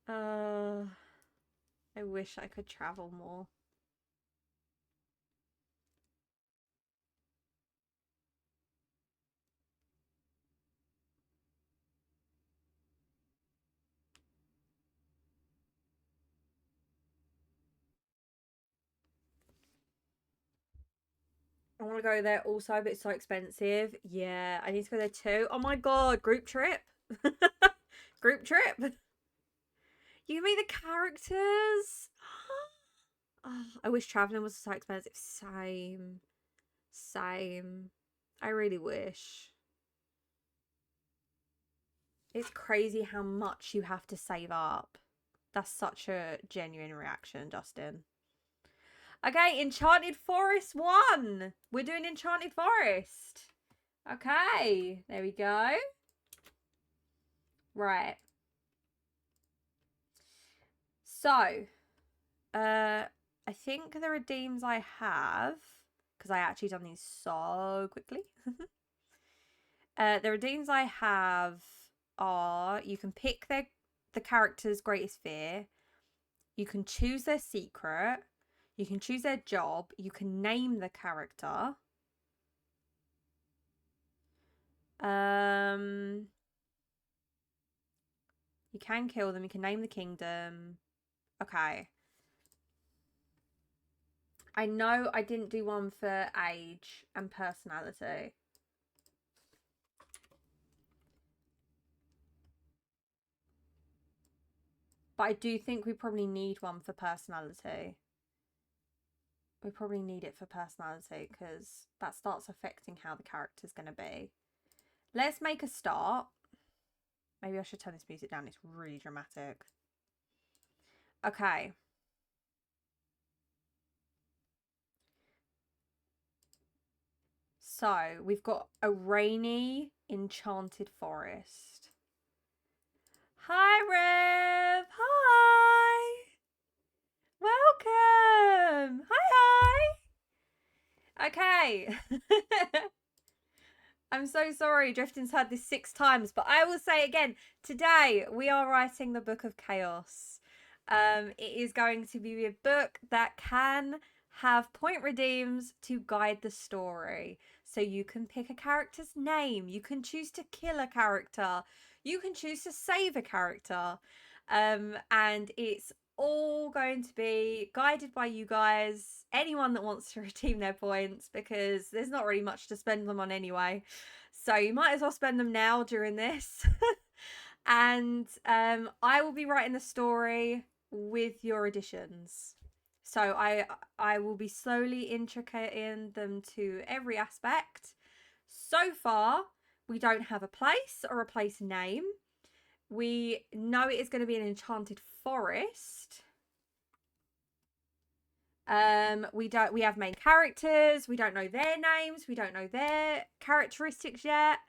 Speaker 1: uh, I wish I could travel more. I want to go there also, but it's so expensive. Yeah, I need to go there too. Oh my god, group trip. Group trip. You can meet the characters. Oh, I wish traveling was so expensive. Same. Same. I really wish. It's crazy how much you have to save up. That's such a genuine reaction, Justin. Okay, Enchanted Forest 1. We're doing Enchanted Forest. Okay, there we go. Right. So, I think the redeems I have. because I actually done these so quickly. The redeems I have are, you can pick the character's greatest fear, you can choose their secret, you can choose their job, you can name the character. You can kill them, you can name the kingdom. Okay. I know I didn't do one for age and personality. But I do think we probably need one for personality. We probably need it for personality because that starts affecting how the character's going to be. Let's make a start. Maybe I should turn this music down. It's really dramatic. Okay. So we've got a rainy, enchanted forest. Hi, Rev. Hi. Welcome. Hi, hi. Okay. I'm so sorry. Drifting's heard this 6 times, but I will say again, today we are writing the Book of Chaos. It is going to be a book that can have point redeems to guide the story. So you can pick a character's name, you can choose to kill a character, you can choose to save a character. And it's all going to be guided by you guys, anyone that wants to redeem their points, because there's not really much to spend them on anyway. So you might as well spend them now during this. And I will be writing the story with your additions. So I will be slowly intricating them to every aspect. So far, we don't have a place or a place name. We know it is going to be an enchanted forest. We have main characters. We don't know their names. We don't know their characteristics yet.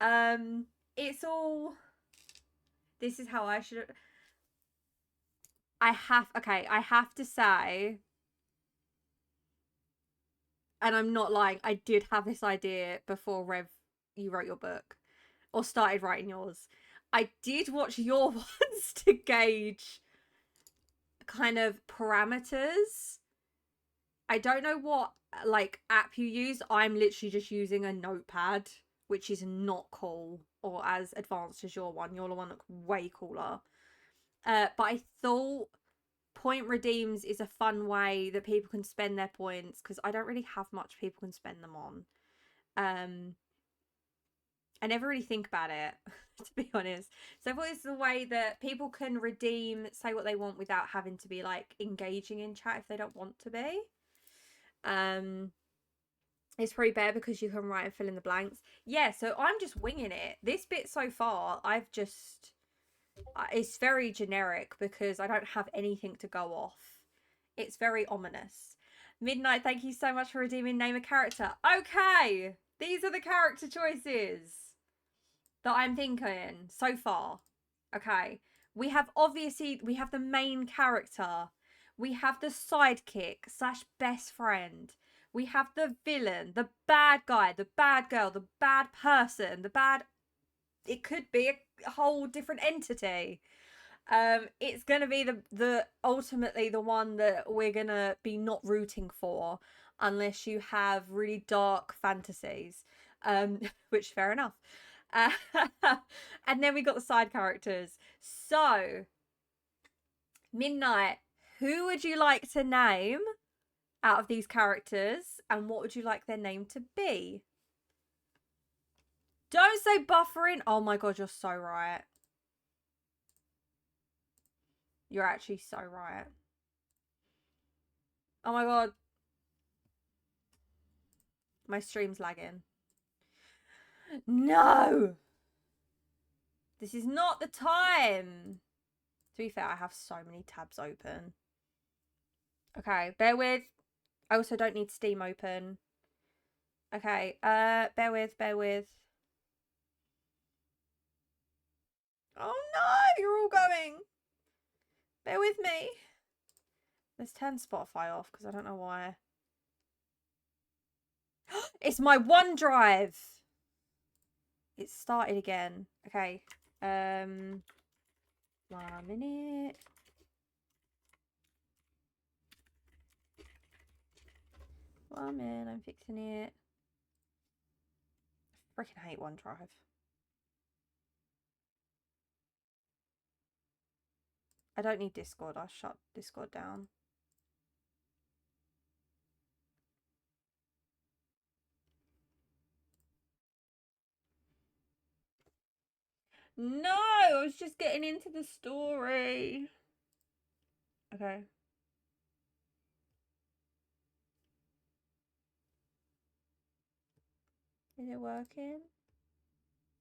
Speaker 1: It's all. This is how I should. I have to say, and I'm not lying, I did have this idea before Rev, you wrote your book or started writing yours. I did watch your ones to gauge kind of parameters. I don't know what like app you use. I'm literally just using a notepad, which is not cool or as advanced as your one. Your one looks way cooler. But I thought point redeems is a fun way that people can spend their points, because I don't really have much people can spend them on. I never really think about it, to be honest. So I thought this is a way that people can redeem, say what they want without having to be like engaging in chat if they don't want to be. It's pretty bare because you can write and fill in the blanks. Yeah, so I'm just winging it. This bit so far, it's very generic because I don't have anything to go off. It's very ominous. Midnight, thank you so much for redeeming name a character. Okay, these are the character choices that I'm thinking so far. Okay, we have the main character. We have the sidekick / best friend. We have the villain, the bad guy, the bad girl, the bad person, it could be a whole different entity. It's gonna be the ultimately the one that we're gonna be not rooting for unless you have really dark fantasies. Which fair enough. And then we got the side characters. So, Midnight, who would you like to name out of these characters, and what would you like their name to be? Don't say buffering. Oh my god, you're so right. You're actually so right. Oh my god. My stream's lagging. No! This is not the time. To be fair, I have so many tabs open. Okay, bear with. I also don't need Steam open. Okay, bear with. Oh no, you're all going. Bear with me. Let's turn Spotify off because I don't know why. It's my OneDrive. It started again. Okay. 1 minute. One minute, I'm fixing it. I freaking hate OneDrive. I don't need Discord. I'll shut Discord down. No, I was just getting into the story. Okay. Is it working?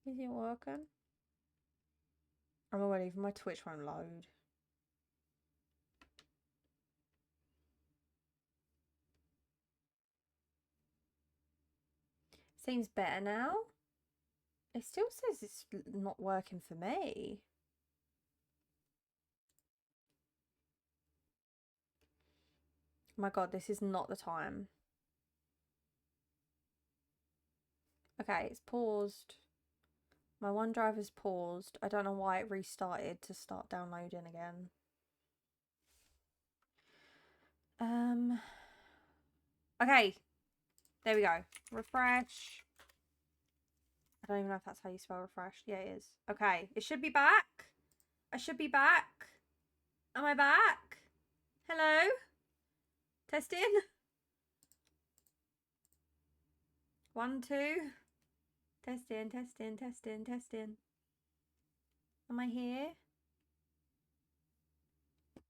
Speaker 1: Is it working? I'm already even my Twitch won't load. Seems better now. It still says it's not working for me. Oh my god, this is not the time. Okay, it's paused. My OneDrive is paused. I don't know why it restarted to start downloading again. Okay. There we go. Refresh. I don't even know if that's how you spell refresh. Yeah, it is. Okay. It should be back. I should be back. Am I back? Hello? Testing? 1, 2. Testing, testing, testing, testing. Am I here?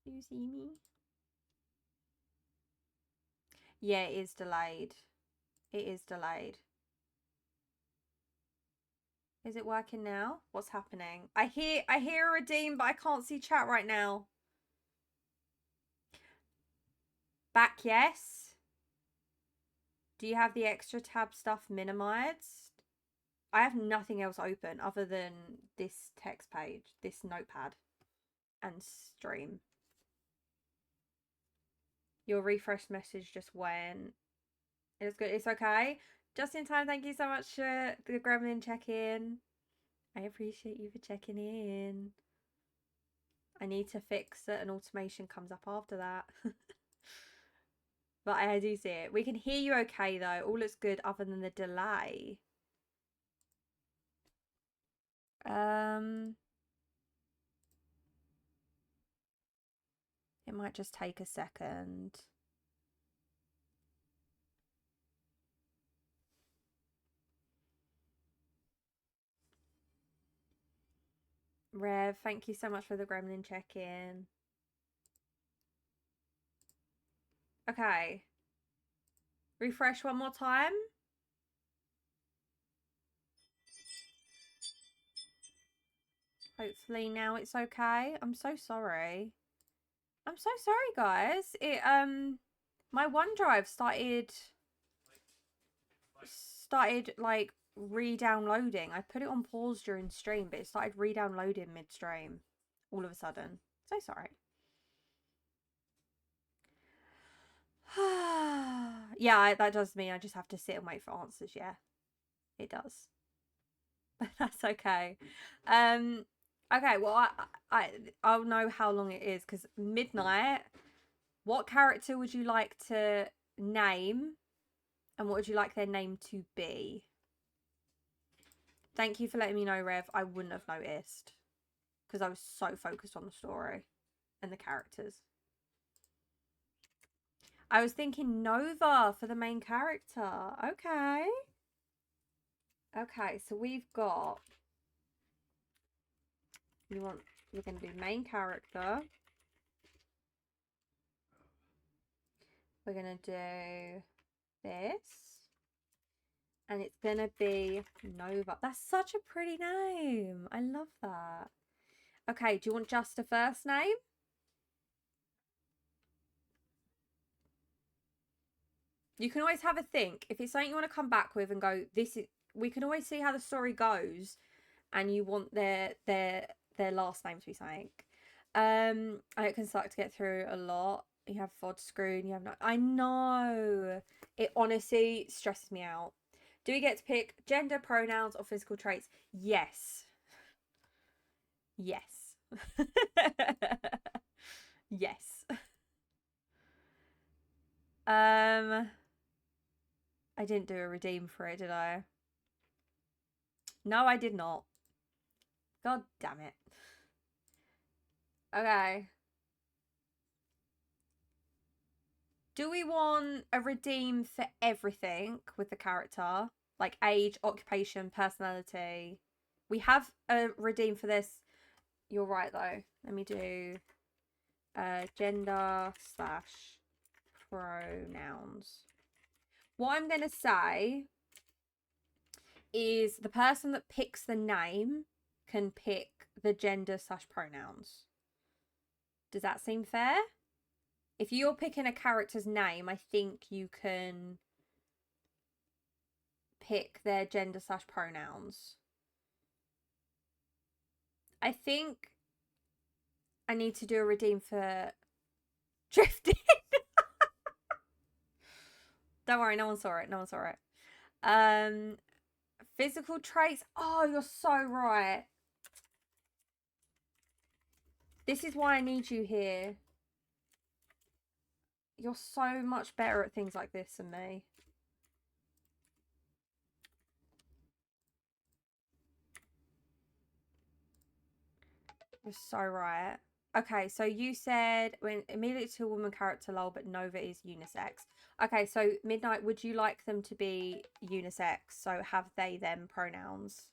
Speaker 1: Do you see me? Yeah, it is delayed. It is delayed. Is it working now? What's happening? I hear a redeem, but I can't see chat right now. Back, yes. Do you have the extra tab stuff minimized? I have nothing else open other than this text page, this notepad, and stream. Your refresh message just went. It's good. It's okay. Just in time. Thank you so much for the gremlin check-in. I appreciate you for checking in. I need to fix that an automation comes up after that. But I do see it. We can hear you okay though. All looks good other than the delay. It might just take a second. Rev, thank you so much for the gremlin check-in. Okay. Refresh one more time. Hopefully now it's okay. I'm so sorry. I'm so sorry, guys. My OneDrive started like re-downloading. I put it on pause during stream, but it started re-downloading mid-stream all of a sudden. So sorry. Yeah, that does mean I just have to sit and wait for answers. Yeah, it does. But that's okay. Okay, well, I'll know how long it is because midnight. What character would you like to name, and what would you like their name to be? Thank you for letting me know, Rev. I wouldn't have noticed because I was so focused on the story and the characters. I was thinking Nova for the main character. Okay. Okay, so we've got... We're going to do main character. We're going to do this. And it's going to be Nova. That's such a pretty name. I love that. Okay, do you want just a first name? You can always have a think. If it's something you want to come back with and go, this is... We can always see how the story goes. And you want their last name to be something. It can suck to get through a lot. You have FOD screen. You have no. I know. It honestly stresses me out. Do we get to pick gender, pronouns, or physical traits? Yes. Yes. Yes. I didn't do a redeem for it, did I? No, I did not. God damn it. Okay. Do we want a redeem for everything with the character? Like age, occupation, personality. We have a redeem for this. You're right, though. Let me do gender / pronouns. What I'm going to say is the person that picks the name can pick the gender / pronouns. Does that seem fair? If you're picking a character's name, I think you can pick their gender / pronouns. I think I need to do a redeem for drifting. Don't worry, no one saw it. No one saw it. Physical traits. Oh, you're so right. This is why I need you here. You're so much better at things like this than me. You're so right. Okay, so you said when immediately to a woman character lol, but Nova is unisex. Okay, so Midnight, would you like them to be unisex? So have they them pronouns?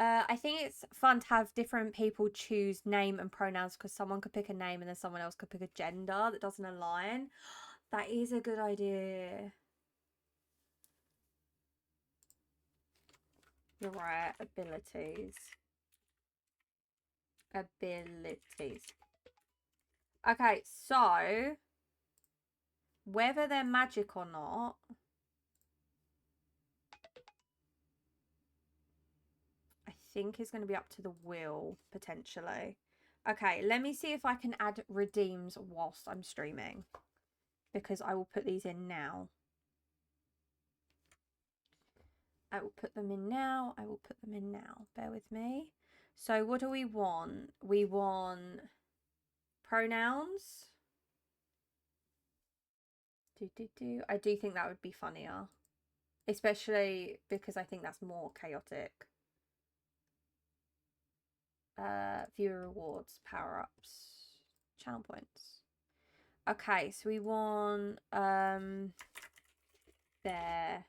Speaker 1: I think it's fun to have different people choose name and pronouns because someone could pick a name and then someone else could pick a gender that doesn't align. That is a good idea. You're right. Abilities. Okay, so whether they're magic or not, I think is going to be up to the will, potentially. Okay, let me see if I can add redeems whilst I'm streaming, because I will put these in now. I will put them in now. I will put them in now. Bear with me. So what do we want? We want pronouns. I do think that would be funnier, especially because I think that's more chaotic. Viewer rewards, power-ups, channel points. Okay, so we want their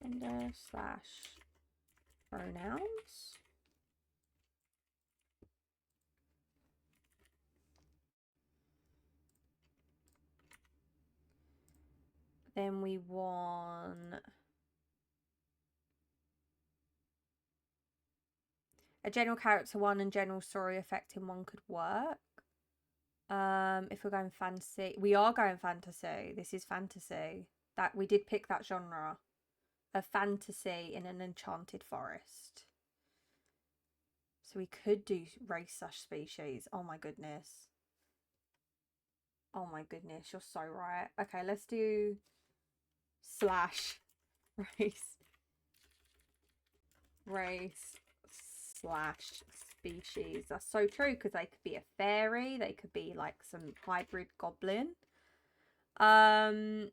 Speaker 1: gender / pronouns. Then we want a general character one and general story effect in one could work. If we're going fantasy, we are going fantasy. This is fantasy. That we did pick that genre. A fantasy in an enchanted forest. So we could do race / species. Oh my goodness. Oh my goodness, you're so right. Okay, let's do / race. Race / species. That's so true, because they could be a fairy, they could be like some hybrid goblin. Kind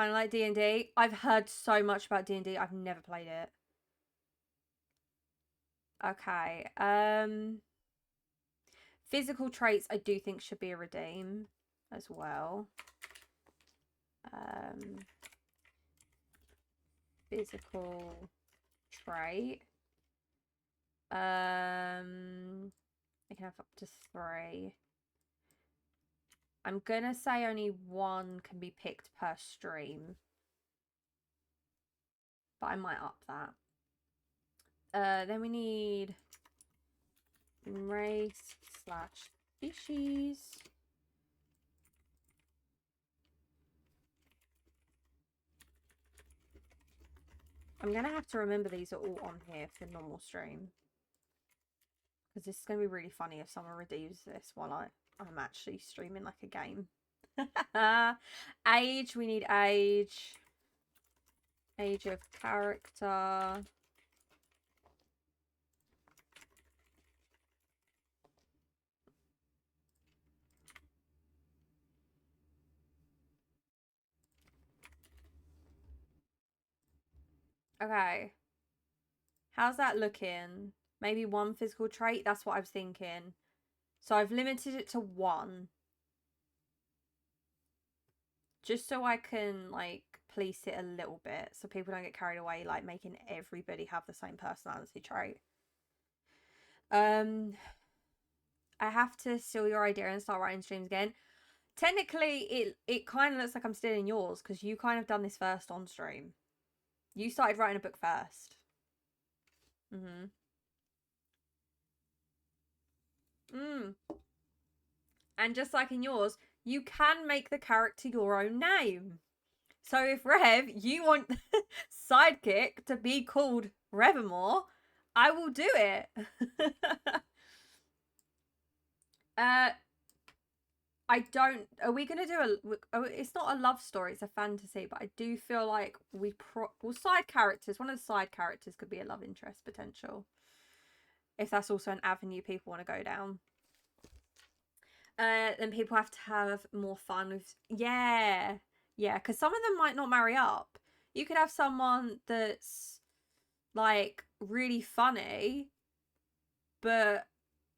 Speaker 1: of like D&D. I've heard so much about D&D. I've never played it. Okay. Physical traits I do think should be a redeem as well. Physical trait. I can have up to 3. I'm gonna say only 1 can be picked per stream, but I might up that. Then we need race / species. I'm going to have to remember these are all on here for the normal stream. Because this is going to be really funny if someone redeems this while I'm actually streaming like a game. Age, we need age. Age of character. Okay. How's that looking? Maybe one physical trait? That's what I was thinking. So I've limited it to one. Just so I can, like, police it a little bit. So people don't get carried away, like, making everybody have the same personality trait. I have to steal your idea and start writing streams again. Technically, it kind of looks like I'm stealing yours because you kind of done this first on stream. You started writing a book first. And just like in yours, you can make the character your own name. So if Rev, you want Sidekick to be called Revamore, I will do it. I don't. Are we gonna do a? It's not a love story. It's a fantasy. But I do feel like well, side characters. One of the side characters could be a love interest potential. If that's also an avenue people want to go down. Then people have to have more fun with. Yeah, because some of them might not marry up. You could have someone that's like really funny, but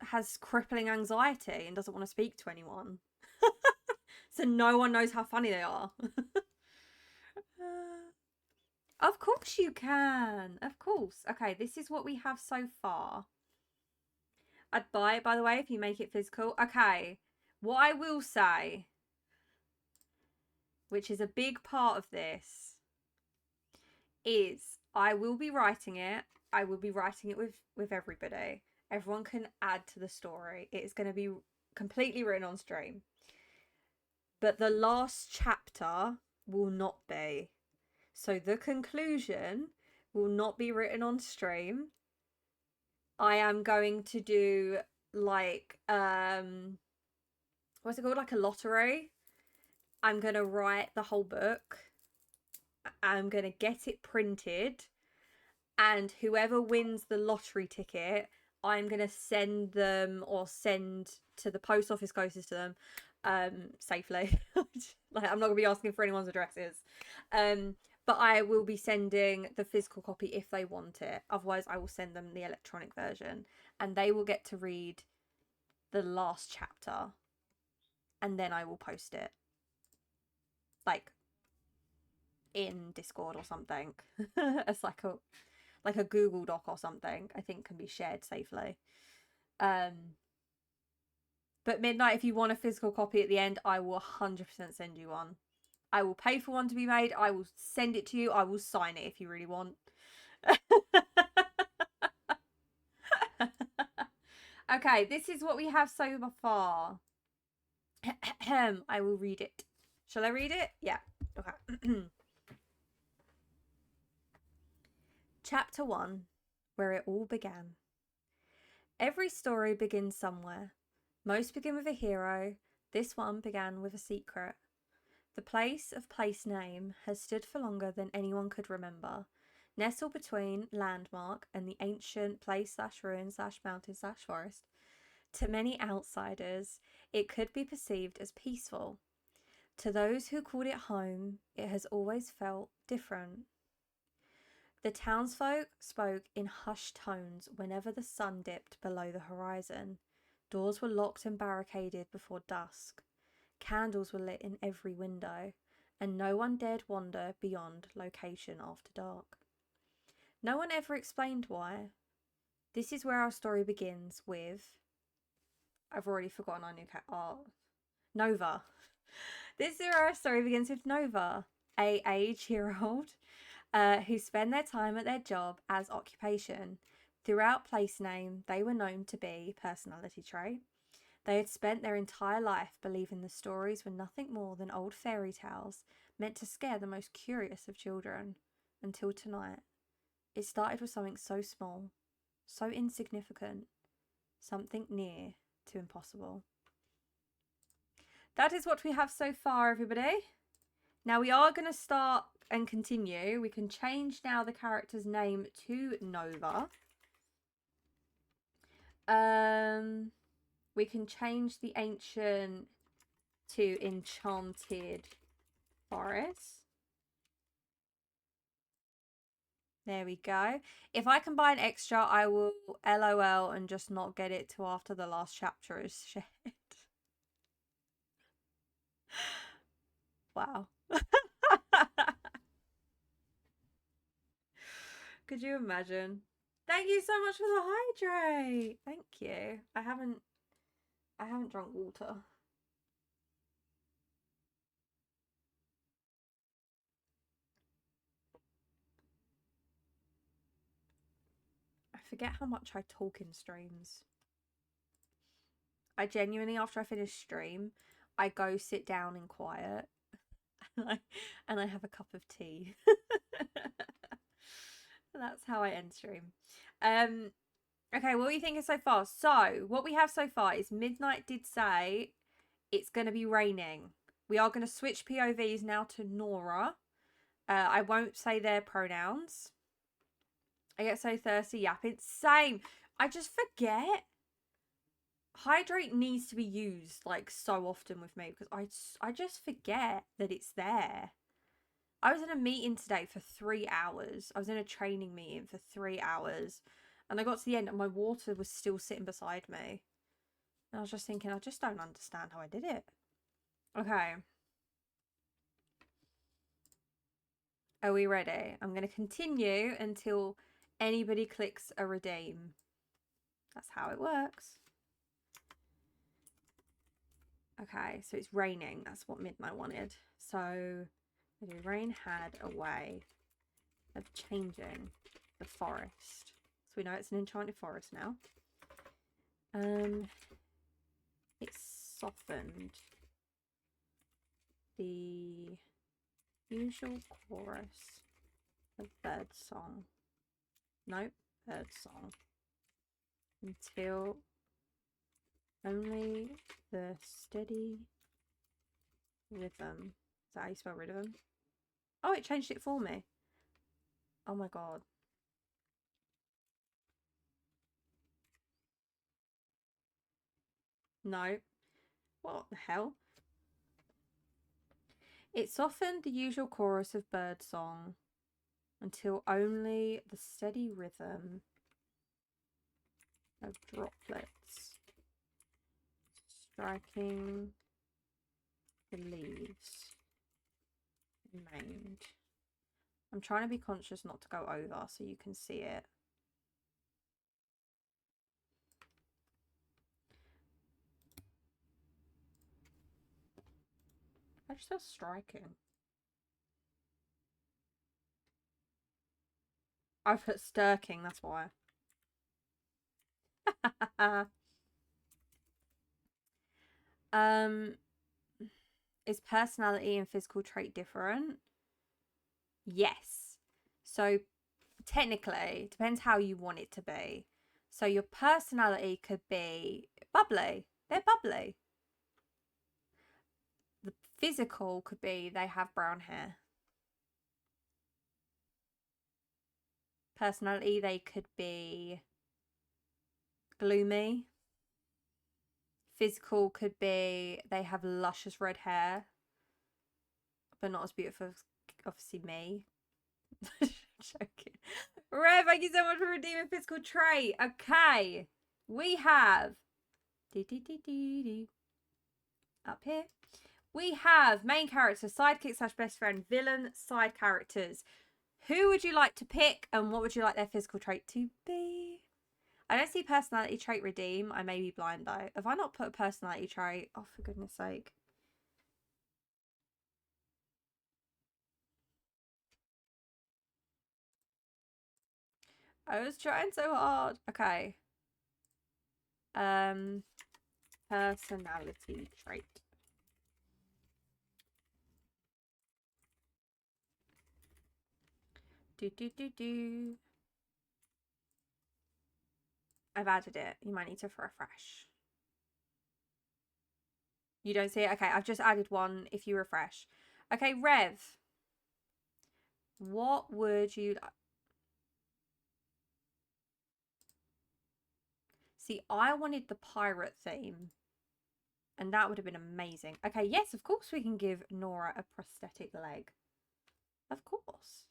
Speaker 1: has crippling anxiety and doesn't want to speak to anyone. So no one knows how funny they are. Of course you can. Of course. Okay, this is what we have so far. I'd buy it, by the way, if you make it physical. Okay, what I will say, which is a big part of this, is I will be writing it. I will be writing it with everybody. Everyone can add to the story. It is going to be completely written on stream. But the last chapter will not be. So the conclusion will not be written on stream. I am going to do like what's it called? Like a lottery. I'm going to write the whole book. I'm going to get it printed. And whoever wins the lottery ticket, I'm going to send them or send to the post office closest to them safely. Like, I'm not going to be asking for anyone's addresses. But I will be sending the physical copy if they want it. Otherwise, I will send them the electronic version. And they will get to read the last chapter. And then I will post it. Like, in Discord or something. It's like a Google Doc or something, I think can be shared safely. But Midnight, if you want a physical copy at the end, I will 100% send you one. I will pay for one to be made. I will send it to you. I will sign it if you really want. Okay, this is what we have so far. I will read it. Shall I read it? Yeah. Okay. Chapter 1, where it all began. Every story begins somewhere. Most begin with a hero. This one began with a secret. The place name has stood for longer than anyone could remember. Nestled between landmark and the ancient place/ruin/mountain/forest. To many outsiders, it could be perceived as peaceful. To those who called it home, it has always felt different. The townsfolk spoke in hushed tones whenever the sun dipped below the horizon. Doors were locked and barricaded before dusk. Candles were lit in every window, and no one dared wander beyond location after dark. No one ever explained why. This is where our story begins with... I've already forgotten our new Nova. This is where our story begins with Nova, a age-year-old who spend their time at their job as occupation. Throughout place name, they were known to be personality trait. They had spent their entire life believing the stories were nothing more than old fairy tales meant to scare the most curious of children. Until tonight. It started with something so small, so insignificant, something near to impossible. That is what we have so far, everybody. Now we are going to start and continue. We can change now the character's name to Nova. We can change the ancient to Enchanted Forest. There we go. If I can buy an extra, I will LOL and just not get it till after the last chapter is shared. Wow. Could you imagine? Thank you so much for the hydrate. Thank you. I haven't drunk water. I forget how much I talk in streams. I genuinely, after I finish stream, I go sit down in quiet and I have a cup of tea. That's how I end stream. Okay, what are you thinking so far? So, what we have so far is Midnight did say it's going to be raining. We are going to switch POVs now to Nora. I won't say their pronouns. I get so thirsty yapping. Same. I just forget. Hydrate needs to be used like so often with me because I just forget that it's there. I was in a meeting today for 3 hours. I was in a training meeting for 3 hours. And I got to the end and my water was still sitting beside me. And I was just thinking, I just don't understand how I did it. Okay. Are we ready? I'm going to continue until anybody clicks a redeem. That's how it works. Okay, so it's raining. That's what Midnight wanted. So, the rain had a way of changing the forest. So we know it's an enchanted forest now. It softened the usual chorus of bird song. Nope, bird song. Until only the steady rhythm. Is that how you spell rhythm? Oh, it changed it for me. Oh my god. No. What the hell? It softened the usual chorus of birdsong until only the steady rhythm of droplets striking the leaves remained. I'm trying to be conscious not to go over so you can see it. I just said striking. I put stirking, that's why. Is personality and physical trait different? Yes. So technically, it depends how you want it to be. So your personality could be bubbly. They're bubbly. The physical could be they have brown hair. Personality, they could be gloomy. Physical could be they have luscious red hair, but not as beautiful as obviously me. Joking. Rev, thank you so much for redeeming physical trait. Okay, we have up here. We have main character, sidekick / best friend, villain, side characters. Who would you like to pick and what would you like their physical trait to be? I don't see personality trait redeem. I may be blind though. Have I not put a personality trait? Oh, for goodness sake. I was trying so hard. Okay. Personality trait. Do. I've added it. You might need to refresh. You don't see it? Okay, I've just added one if you refresh. Okay, Rev. What would you... See, I wanted the pirate theme. And that would have been amazing. Okay, yes, of course we can give Nora a prosthetic leg. Of course.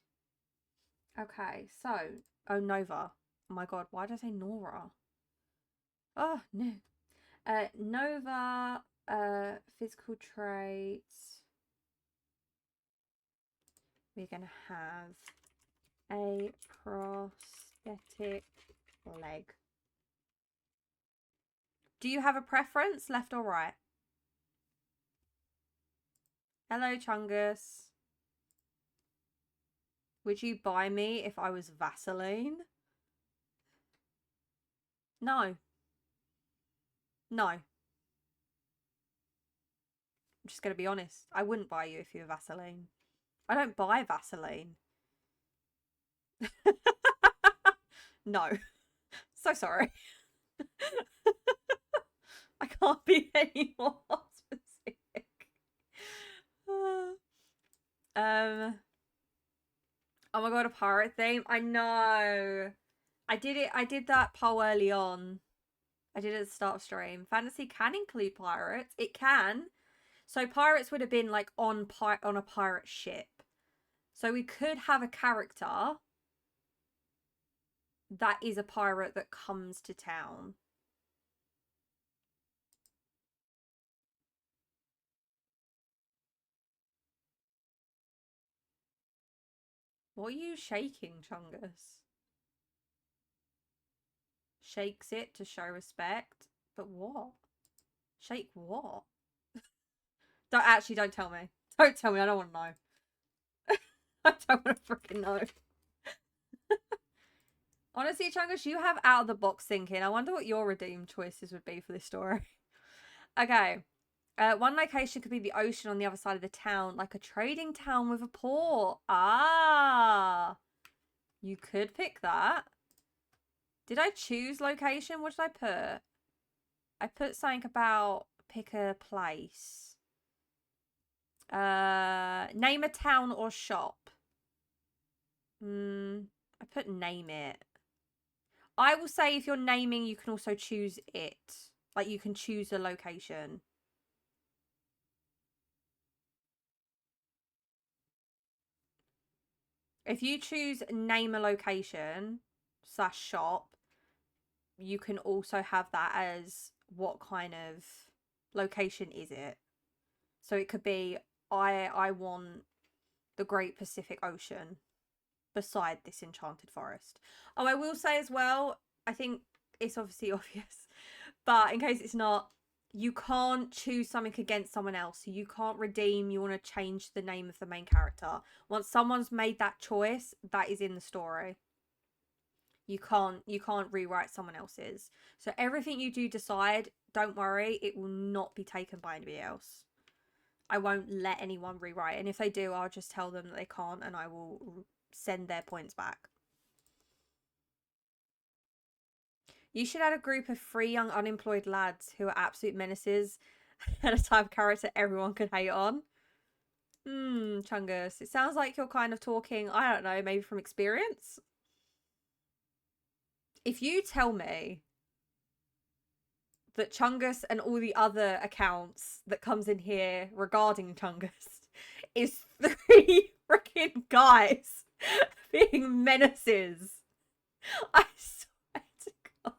Speaker 1: Okay, so... Oh, Nova. Oh my god, why did I say Nora? Oh, no. Nova, physical traits. We're going to have a prosthetic leg. Do you have a preference, left or right? Hello, Chungus. Would you buy me if I was Vaseline? No. No. I'm just going to be honest. I wouldn't buy you if you were Vaseline. I don't buy Vaseline. No. So sorry. I can't be any more specific. Oh my god, a pirate theme. I know. I did that poll early on. I did it at the start of stream. Fantasy can include pirates. It can. So pirates would have been like on a pirate ship. So we could have a character that is a pirate that comes to town. What are you shaking, Chungus? Shakes it to show respect. But what? Shake what? Don't tell me. Don't tell me. I don't want to know. I don't want to freaking know. Honestly, Chungus, you have out of the box thinking. I wonder what your redeem choices would be for this story. Okay. One location could be the ocean on the other side of the town, like a trading town with a port. Ah. You could pick that. Did I choose location? What did I put? I put something about pick a place. Name a town or shop. I put name it. I will say if you're naming, you can also choose it. Like you can choose a location. If you choose name a location / shop, you can also have that as what kind of location is it. So it could be I want the Great Pacific Ocean beside this enchanted forest. Oh, I will say as well, I think it's obviously obvious, but in case it's not, you can't choose something against someone else. So you can't redeem, you want to change the name of the main character. Once someone's made that choice, that is in the story. You can't rewrite someone else's. So everything you do decide, don't worry, it will not be taken by anybody else. I won't let anyone rewrite. And if they do, I'll just tell them that they can't and I will send their points back. You should add a group of 3 young unemployed lads who are absolute menaces and a type of character everyone could hate on. Chungus, it sounds like you're kind of talking, I don't know, maybe from experience. If you tell me that Chungus and all the other accounts that comes in here regarding Chungus is 3 freaking guys being menaces, I swear to God.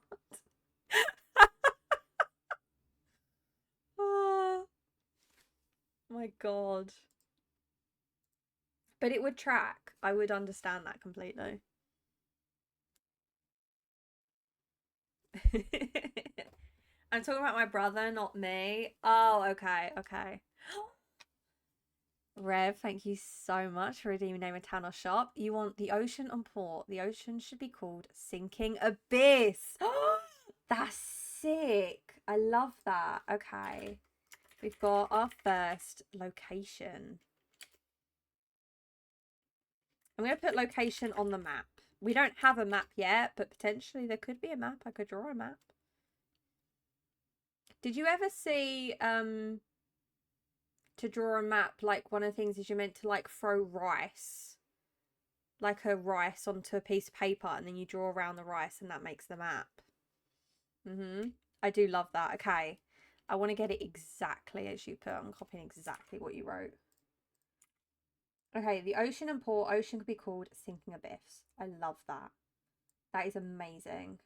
Speaker 1: Oh my God. But it would track. I would understand that completely. I'm talking about my brother, not me. Oh, okay, okay. Rev, thank you so much for redeeming name a town or shop. You want the ocean and port. The ocean should be called Sinking Abyss. That's sick. I love that. Okay. We've got our first location. I'm going to put location on the map. We don't have a map yet, but potentially there could be a map. I could draw a map. Did you ever see to draw a map, like one of the things is you're meant to like throw rice, like a rice onto a piece of paper, and then you draw around the rice and that makes the map. I do love that. Okay, I want to get it exactly as you put. I'm copying exactly what you wrote. Okay, the ocean and port. Ocean could be called sinking abyss. I love that. That is amazing.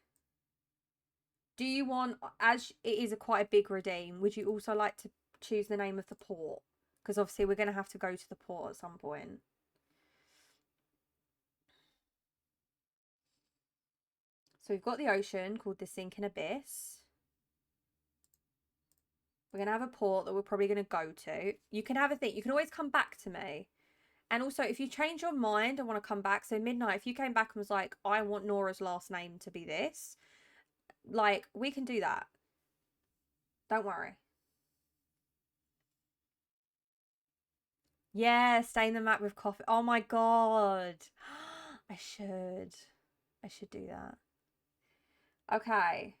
Speaker 1: Do you want, as it is quite a big redeem, would you also like to choose the name of the port? Because obviously we're going to have to go to the port at some point. So we've got the ocean called the Sinking Abyss. We're going to have a port that we're probably going to go to. You can have a think. You can always come back to me. And also, if you change your mind and want to come back, so Midnight, if you came back and was like, I want Nora's last name to be this, like, we can do that. Don't worry. Yeah, stain the map with coffee. Oh my god. I should. I should do that. Okay.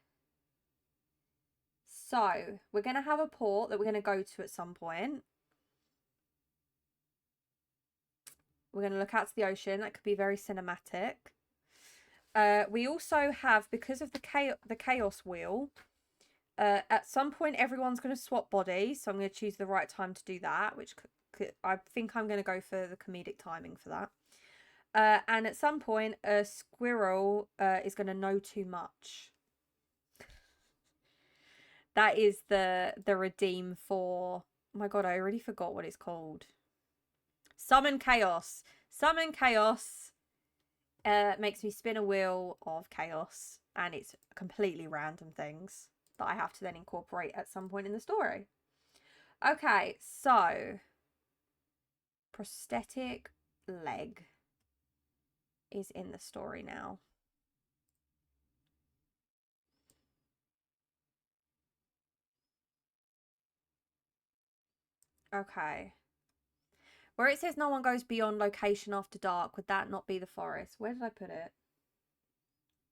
Speaker 1: So, we're going to have a port that we're going to go to at some point. We're going to look out to the ocean. That could be very cinematic. We also have, because of the chaos wheel, at some point everyone's going to swap bodies. So I'm going to choose the right time to do that, which I think I'm going to go for the comedic timing for that. And at some point, a squirrel is going to know too much. That is the redeem for... Oh my god, I already forgot what it's called. Summon Chaos. Summon Chaos makes me spin a wheel of chaos. And it's completely random things that I have to then incorporate at some point in the story. Okay, so... prosthetic leg is in the story now. Okay. Where it says no one goes beyond location after dark, would that not be the forest? Where did I put it?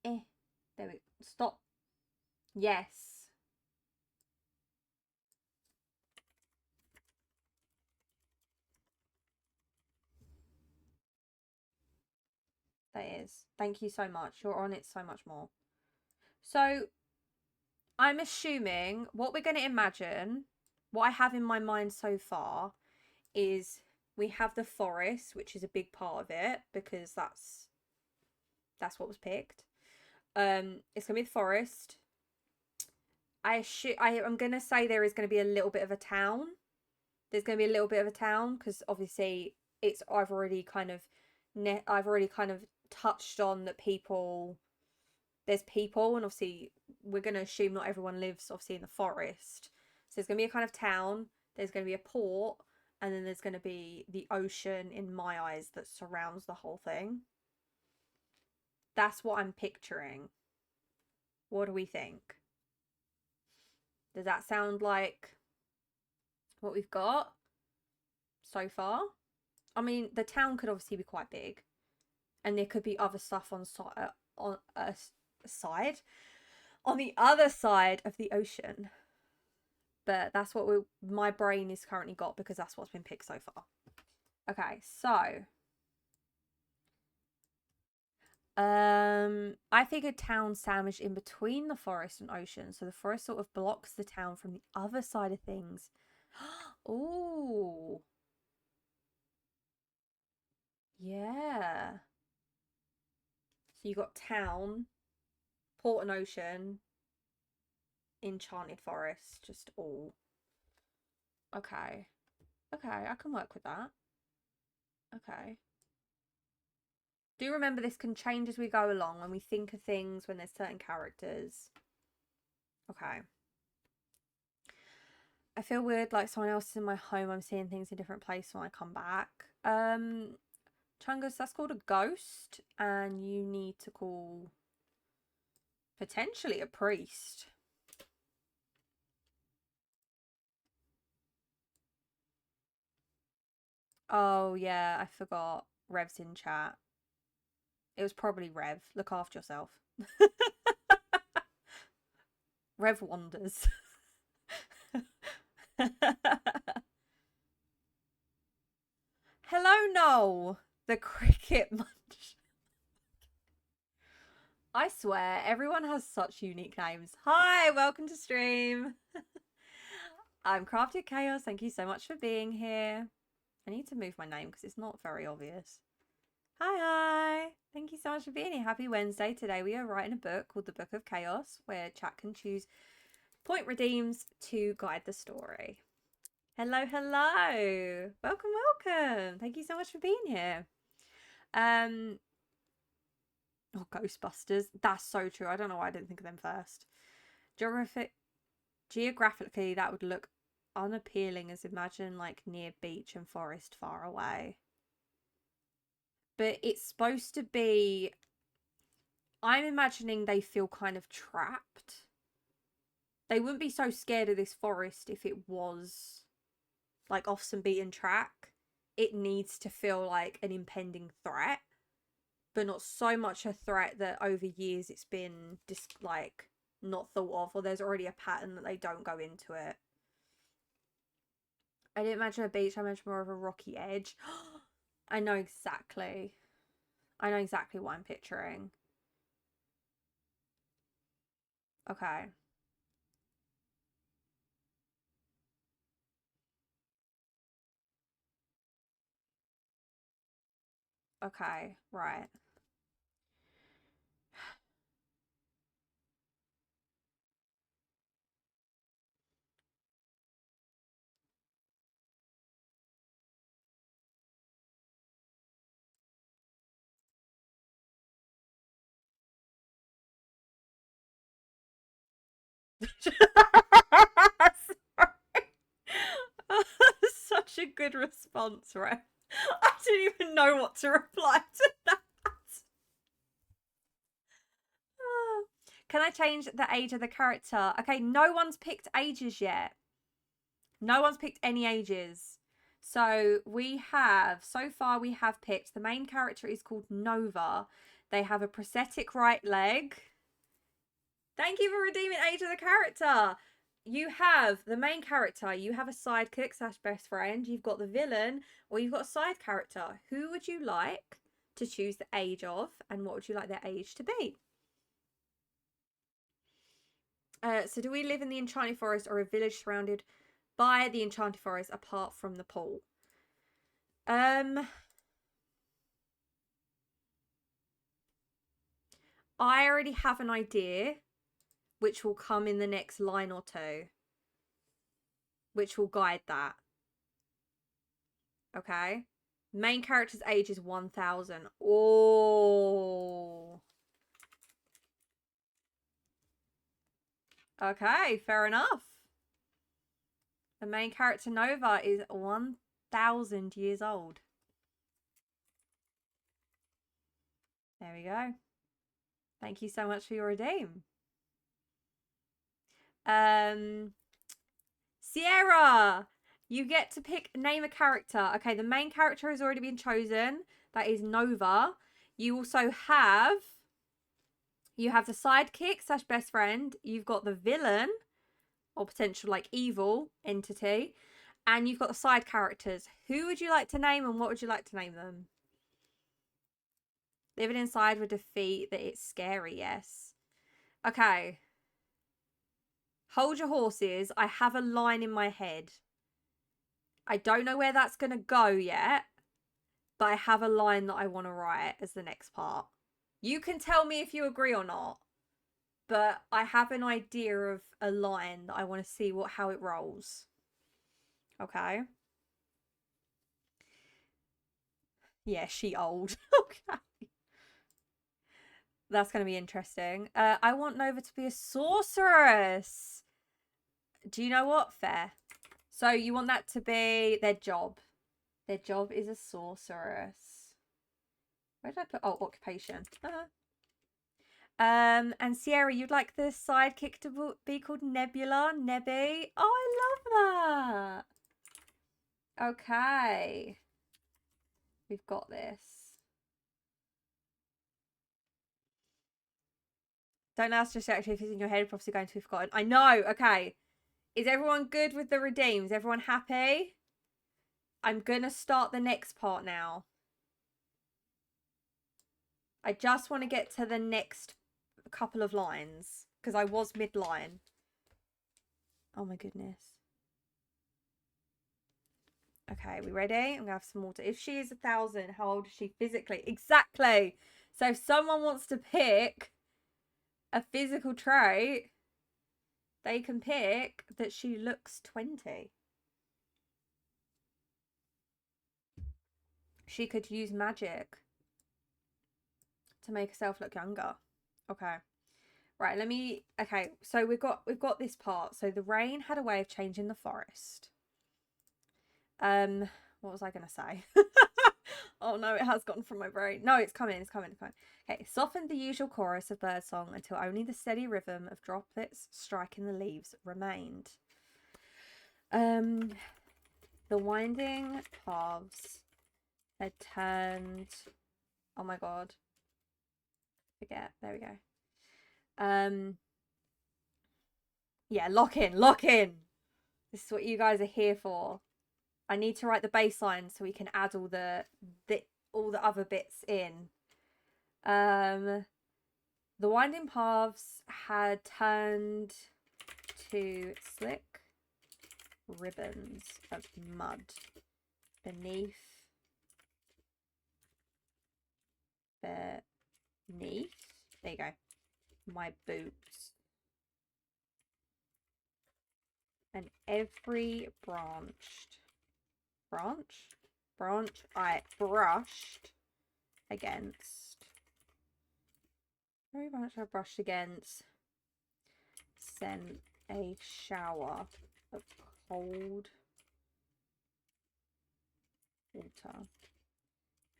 Speaker 1: There we go. Stop. Yes. That is. Thank you so much. You're on it so much more. So, I'm assuming what we're going to imagine, what I have in my mind so far, is we have the forest, which is a big part of it, because that's what was picked. It's going to be the forest. I'm going to say there is going to be a little bit of a town. There's going to be a little bit of a town, because obviously I've already kind of touched on that there's people, and obviously we're going to assume not everyone lives obviously in the forest. So there's going to be a kind of town, there's going to be a port, and then there's going to be the ocean in my eyes that surrounds the whole thing. That's what I'm picturing. What do we think? Does that sound like what we've got so far? I mean, the town could obviously be quite big, and there could be other stuff on the other side of the ocean. But that's what my brain is currently got, because that's what's been picked so far. Okay, so I figured town sandwiched in between the forest and ocean, so the forest sort of blocks the town from the other side of things. Ooh. Yeah. So you got town, port and ocean, enchanted forest, just all. Okay. Okay, I can work with that. Okay. Do remember this can change as we go along when we think of things, when there's certain characters. Okay. I feel weird, like someone else is in my home. I'm seeing things in different places when I come back. Chungus, that's called a ghost, and you need to call potentially a priest. Oh yeah, I forgot. Rev's in chat. It was probably Rev. Look after yourself. Rev wanders. Hello, Noel. The cricket munch. I swear, everyone has such unique names. Hi, welcome to stream. I'm Crafted Chaos. Thank you so much for being here. I need to move my name because it's not very obvious. Hi. Thank you so much for being here. Happy Wednesday. Today we are writing a book called The Book of Chaos, where chat can choose point redeems to guide the story. Hello, hello. Welcome, welcome. Thank you so much for being here. Oh, Ghostbusters. That's so true. I don't know why I didn't think of them first. Geographically, that would look unappealing as imagine like near beach and forest far away. But it's supposed to be... I'm imagining they feel kind of trapped. They wouldn't be so scared of this forest if it was like off some beaten track. It needs to feel like an impending threat, but not so much a threat that over years it's been just like not thought of, or there's already a pattern that they don't go into it. I didn't imagine a beach, I imagined more of a rocky edge. I know exactly what I'm picturing. Okay. Okay, right. Such a good response, right? I didn't even know what to reply to that. Can I change the age of the character? Okay, no one's picked ages yet. No one's picked any ages. So so far we have picked, the main character is called Nova. They have a prosthetic right leg. Thank you for redeeming age of the character. You have the main character, you have a sidekick / best friend, you've got the villain, or you've got a side character. Who would you like to choose the age of, and what would you like their age to be? So do we live in the Enchanted Forest or a village surrounded by the Enchanted Forest apart from the pool? I already have an idea, which will come in the next line or two, which will guide that. Okay. Main character's age is 1000. Oh. Okay, fair enough. The main character Nova is 1000 years old. There we go. Thank you so much for your redeem. Sierra, you get to name a character. Okay, the main character has already been chosen. That is Nova. You also have the sidekick / best friend. You've got the villain or potential like evil entity, and you've got the side characters. Who would you like to name, and what would you like to name them? Living inside would defeat that it's scary, yes. Okay. Hold your horses. I have a line in my head. I don't know where that's going to go yet, but I have a line that I want to write as the next part. You can tell me if you agree or not, but I have an idea of a line that I want to see how it rolls. Okay. Yeah, she old. Okay. That's going to be interesting. I want Nova to be a sorceress. Do you know what? Fair. So you want that to be their job. Their job is a sorceress. Where did I put? Oh, occupation. And Sierra, you'd like the sidekick to be called Nebula? Nebby? Oh, I love that. Okay. We've got this. Don't ask just actually if it's in your head, probably going to be forgotten. I know. Okay. Is everyone good with the redeems? Everyone happy? I'm going to start the next part now. I just want to get to the next couple of lines because I was mid-line. Oh my goodness. Okay, we ready? I'm going to have some water. If she is 1,000, how old is she physically? Exactly. So if someone wants to pick a physical trait, they can pick that she looks 20. She could use magic to make herself look younger. Okay. Right, okay, so we've got this part. So the rain had a way of changing the forest. What was I gonna say? Oh no, it has gone from my brain. No, it's coming. Okay, softened the usual chorus of birdsong until only the steady rhythm of droplets striking the leaves remained. The winding paths had turned. Oh my god. Forget. There we go. Yeah, lock in. This is what you guys are here for. I need to write the baseline so we can add all the other bits in. The winding paths had turned to slick ribbons of mud beneath there you go, my boots. And every branch I brushed against. Every branch I brushed against sent a shower of cold water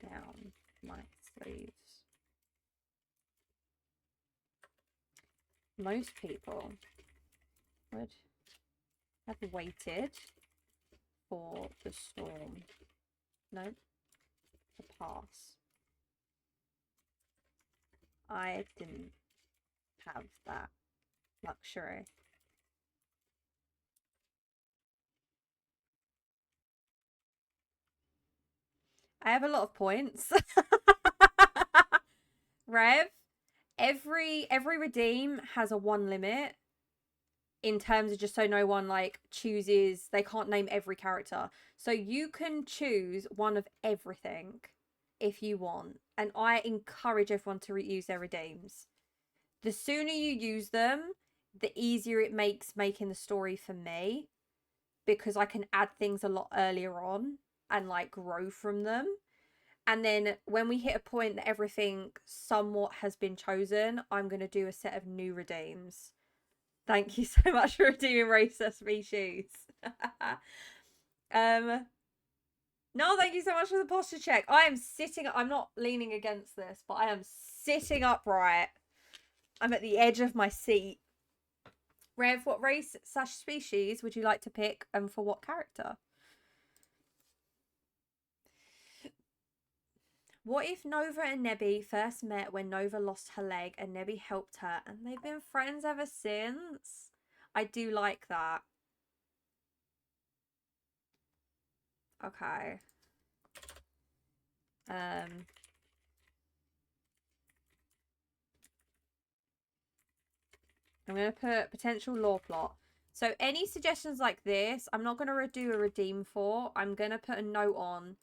Speaker 1: down my sleeves. Most people would have waited for the storm, no, to pass. I didn't have that luxury. I have a lot of points. Rev, every redeem has a 1 limit in terms of just so no one like chooses, they can't name every character. So you can choose one of everything if you want. And I encourage everyone to use their redeems. The sooner you use them, the easier it makes making the story for me, because I can add things a lot earlier on and like grow from them. And then when we hit a point that everything somewhat has been chosen, I'm going to do a set of new redeems. Thank you so much for redeeming Racer Species. No, thank you so much for the posture check. I'm not leaning against this, but I am sitting upright. I'm at the edge of my seat. Rev, what race / species would you like to pick and for what character? What if Nova and Nebby first met when Nova lost her leg and Nebby helped her and they've been friends ever since? I do like that. Okay. I'm going to put potential lore plot. So any suggestions like this, I'm not going to do a redeem for. I'm going to put a note on.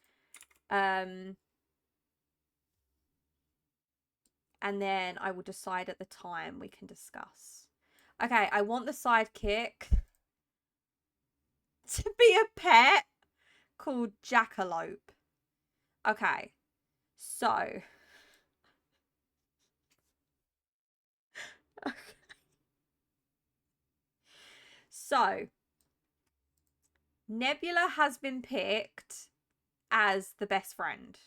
Speaker 1: And then I will decide at the time we can discuss. Okay, I want the sidekick to be a pet called Jackalope. Okay, so... So, Nebula has been picked as the best friend.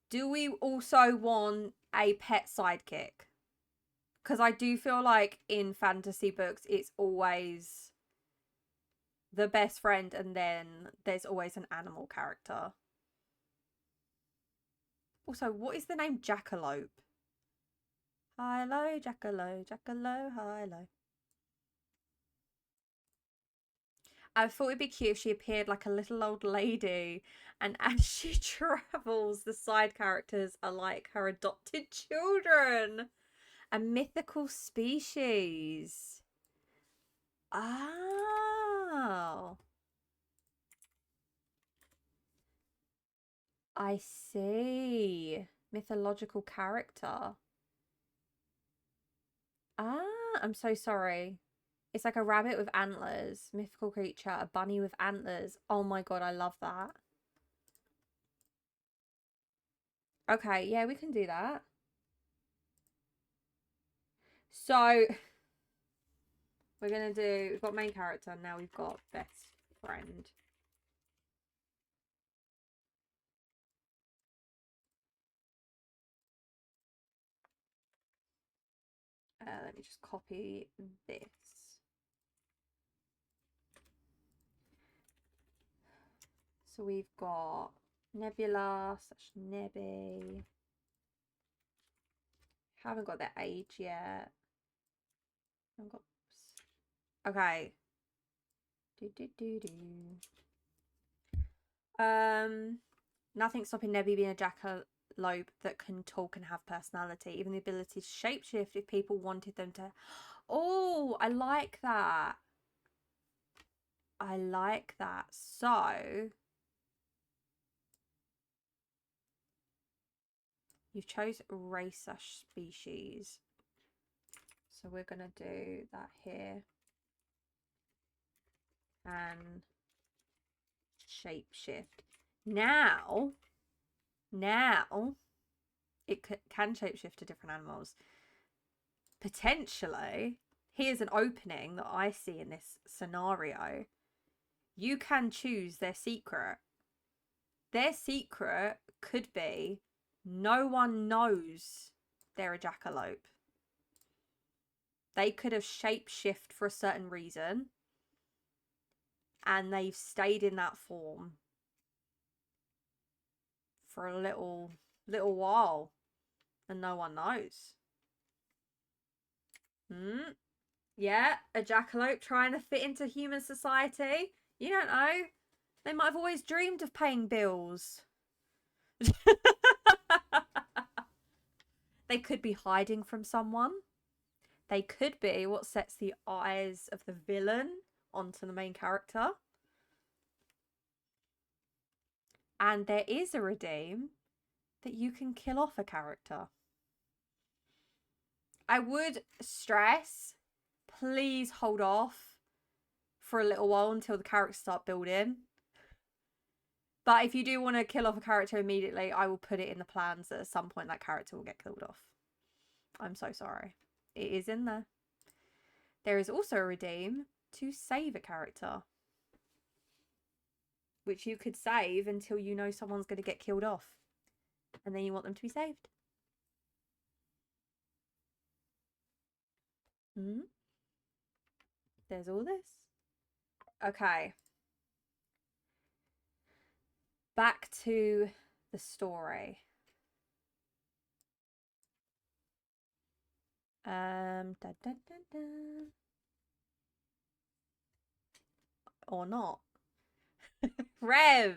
Speaker 1: Do we also want a pet sidekick? Because I do feel like in fantasy books, it's always the best friend and then there's always an animal character. Also, what is the name Jackalope? High low, jackalow, jackalow, high low. I thought it'd be cute if she appeared like a little old lady, and as she travels, the side characters are like her adopted children. A mythical species. Oh, I see. Mythological character. I'm so sorry. It's like a rabbit with antlers, mythical creature, a bunny with antlers. Oh my god, I love that. Okay, yeah, we can do that. So we're gonna do. We've got main character now. We've got best friend. Let me just copy this. So we've got Nebula / Nebby. Haven't got their age yet. Haven't got. Okay. Nothing stopping Nebby being a jackalope that can talk and have personality. Even the ability to shapeshift if people wanted them to. Oh, I like that. I like that. So you've chose race / species. So we're gonna do that here. And shapeshift. Now it can shapeshift to different animals. Potentially, here's an opening that I see in this scenario. You can choose their secret. Their secret could be no one knows they're a jackalope. They could have shapeshift for a certain reason, and they've stayed in that form for a little while, and no one knows. Yeah, a jackalope trying to fit into human society. You don't know. They might have always dreamed of paying bills. They could be hiding from someone. They could be what sets the eyes of the villain onto the main character. And there is a redeem that you can kill off a character. I would stress, please hold off for a little while until the characters start building. But if you do want to kill off a character immediately, I will put it in the plans that at some point that character will get killed off. I'm so sorry. It is in there. There is also a redeem to save a character, which you could save until you know someone's going to get killed off. And then you want them to be saved. There's all this. Okay. Back to the story. Or not. Rev,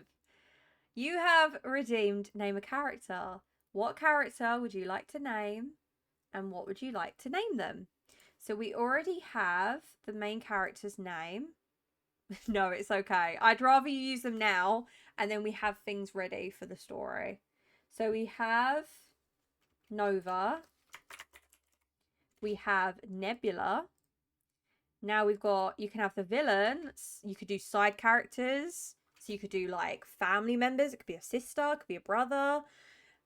Speaker 1: you have redeemed name a character. What character would you like to name, and what would you like to name them? So we already have the main character's name. No, it's okay. I'd rather you use them now, and then we have things ready for the story. So we have Nova. We have Nebula. Now we've got, you can have the villains. You could do side characters. So you could do like family members. It could be a sister, it could be a brother.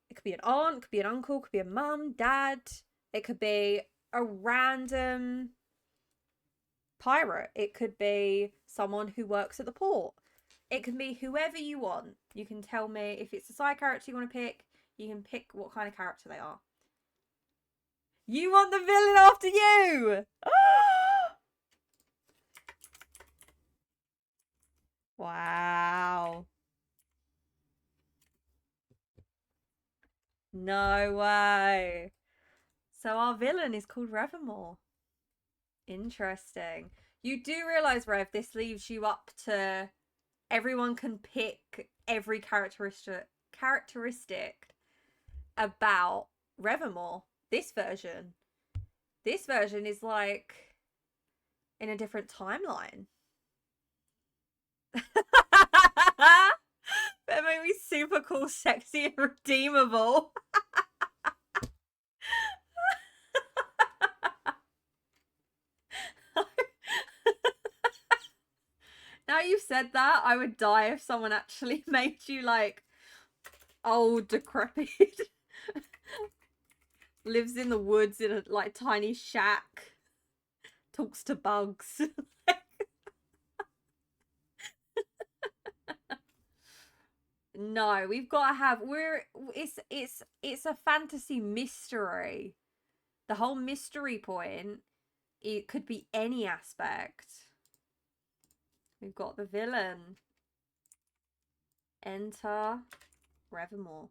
Speaker 1: It could be an aunt, it could be an uncle, it could be a mum, dad. It could be a random pirate. It could be someone who works at the port. It can be whoever you want. You can tell me if it's a side character you want to pick. You can pick what kind of character they are. You want the villain after you! Wow. No way. So our villain is called Revermore. Interesting. You do realise, Rev, this leaves you up to everyone can pick every characteristic about Revermore. This version. This version is like in a different timeline. That made me super cool, sexy, and redeemable. Now you've said that, I would die if someone actually made you like old, decrepit, lives in the woods in a like tiny shack, talks to bugs. No, we've got to have it's a fantasy mystery. The whole mystery point, it could be any aspect. We've got the villain. Enter Revermore.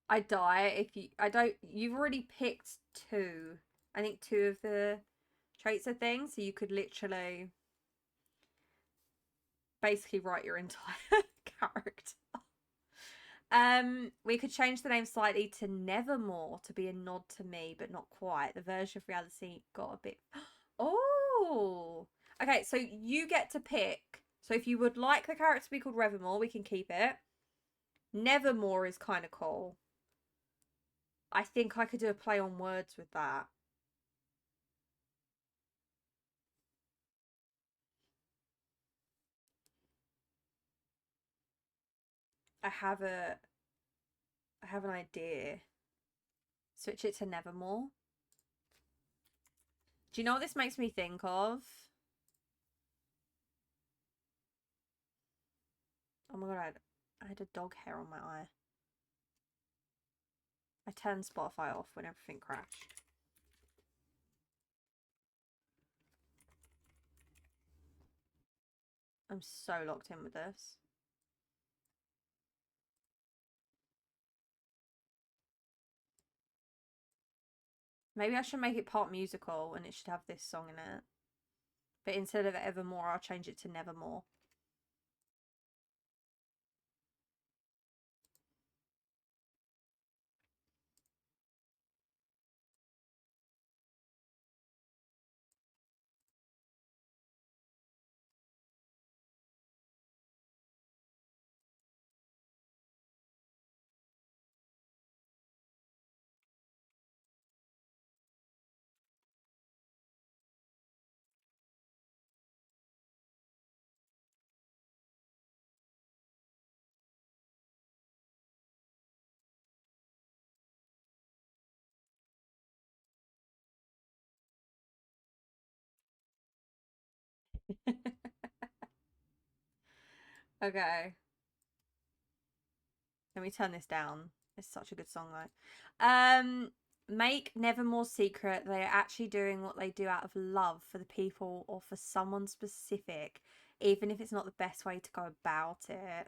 Speaker 1: I die if you I don't you've already picked two. I think two of the traits are things, so you could literally basically write your entire character. We could change the name slightly to Nevermore to be a nod to me, but not quite. The version of reality got a bit. Oh, okay. So you get to pick. So if you would like the character to be called Revermore, we can keep it. Nevermore is kind of cool. I think I could do a play on words with that. I have an idea. Switch it to Nevermore. Do you know what this makes me think of? Oh my god, I had a dog hair on my eye. I turned Spotify off when everything crashed. I'm so locked in with this. Maybe I should make it part musical and it should have this song in it. But instead of Evermore, I'll change it to Nevermore. Okay. Let me turn this down. It's such a good song though. Make Nevermore secret. They are actually doing what they do out of love for the people or for someone specific, even if it's not the best way to go about it.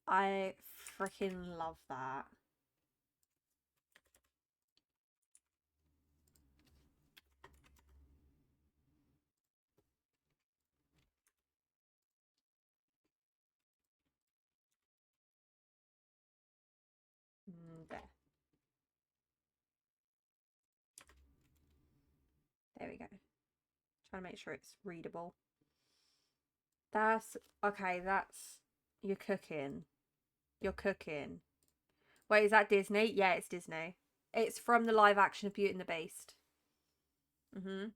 Speaker 1: I freaking love that. There. There we go. Trying to make sure it's readable. That's okay. That's you're cooking. You're cooking. Wait, is that Disney? Yeah, it's Disney. It's from the live action of Beauty and the Beast. The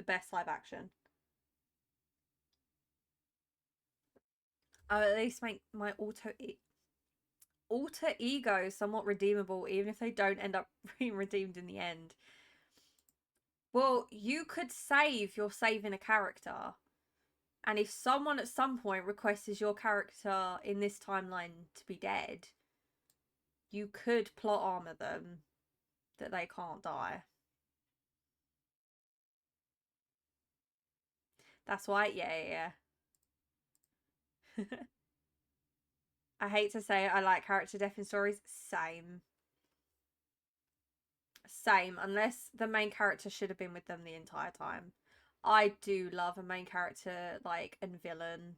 Speaker 1: best live action. I'll at least make my alter ego somewhat redeemable, even if they don't end up being redeemed in the end. Well, you could save you're saving a character. And if someone at some point requests your character in this timeline to be dead, you could plot armor them that they can't die. That's why, yeah. I hate to say it, I like character death in stories. Same. Same, unless the main character should have been with them the entire time. I do love a main character, like, and villain.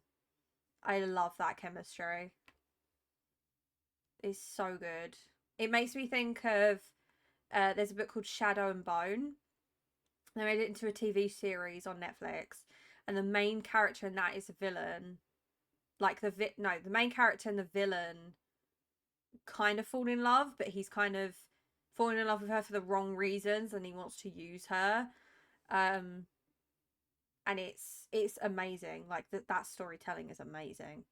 Speaker 1: I love that chemistry. It's so good. It makes me think of, there's a book called Shadow and Bone. They made it into a TV series on Netflix. And the main character in that is a villain. Like, the main character and the villain kind of fall in love, but he's kind of falling in love with her for the wrong reasons and he wants to use her. And it's amazing. Like, that storytelling is amazing.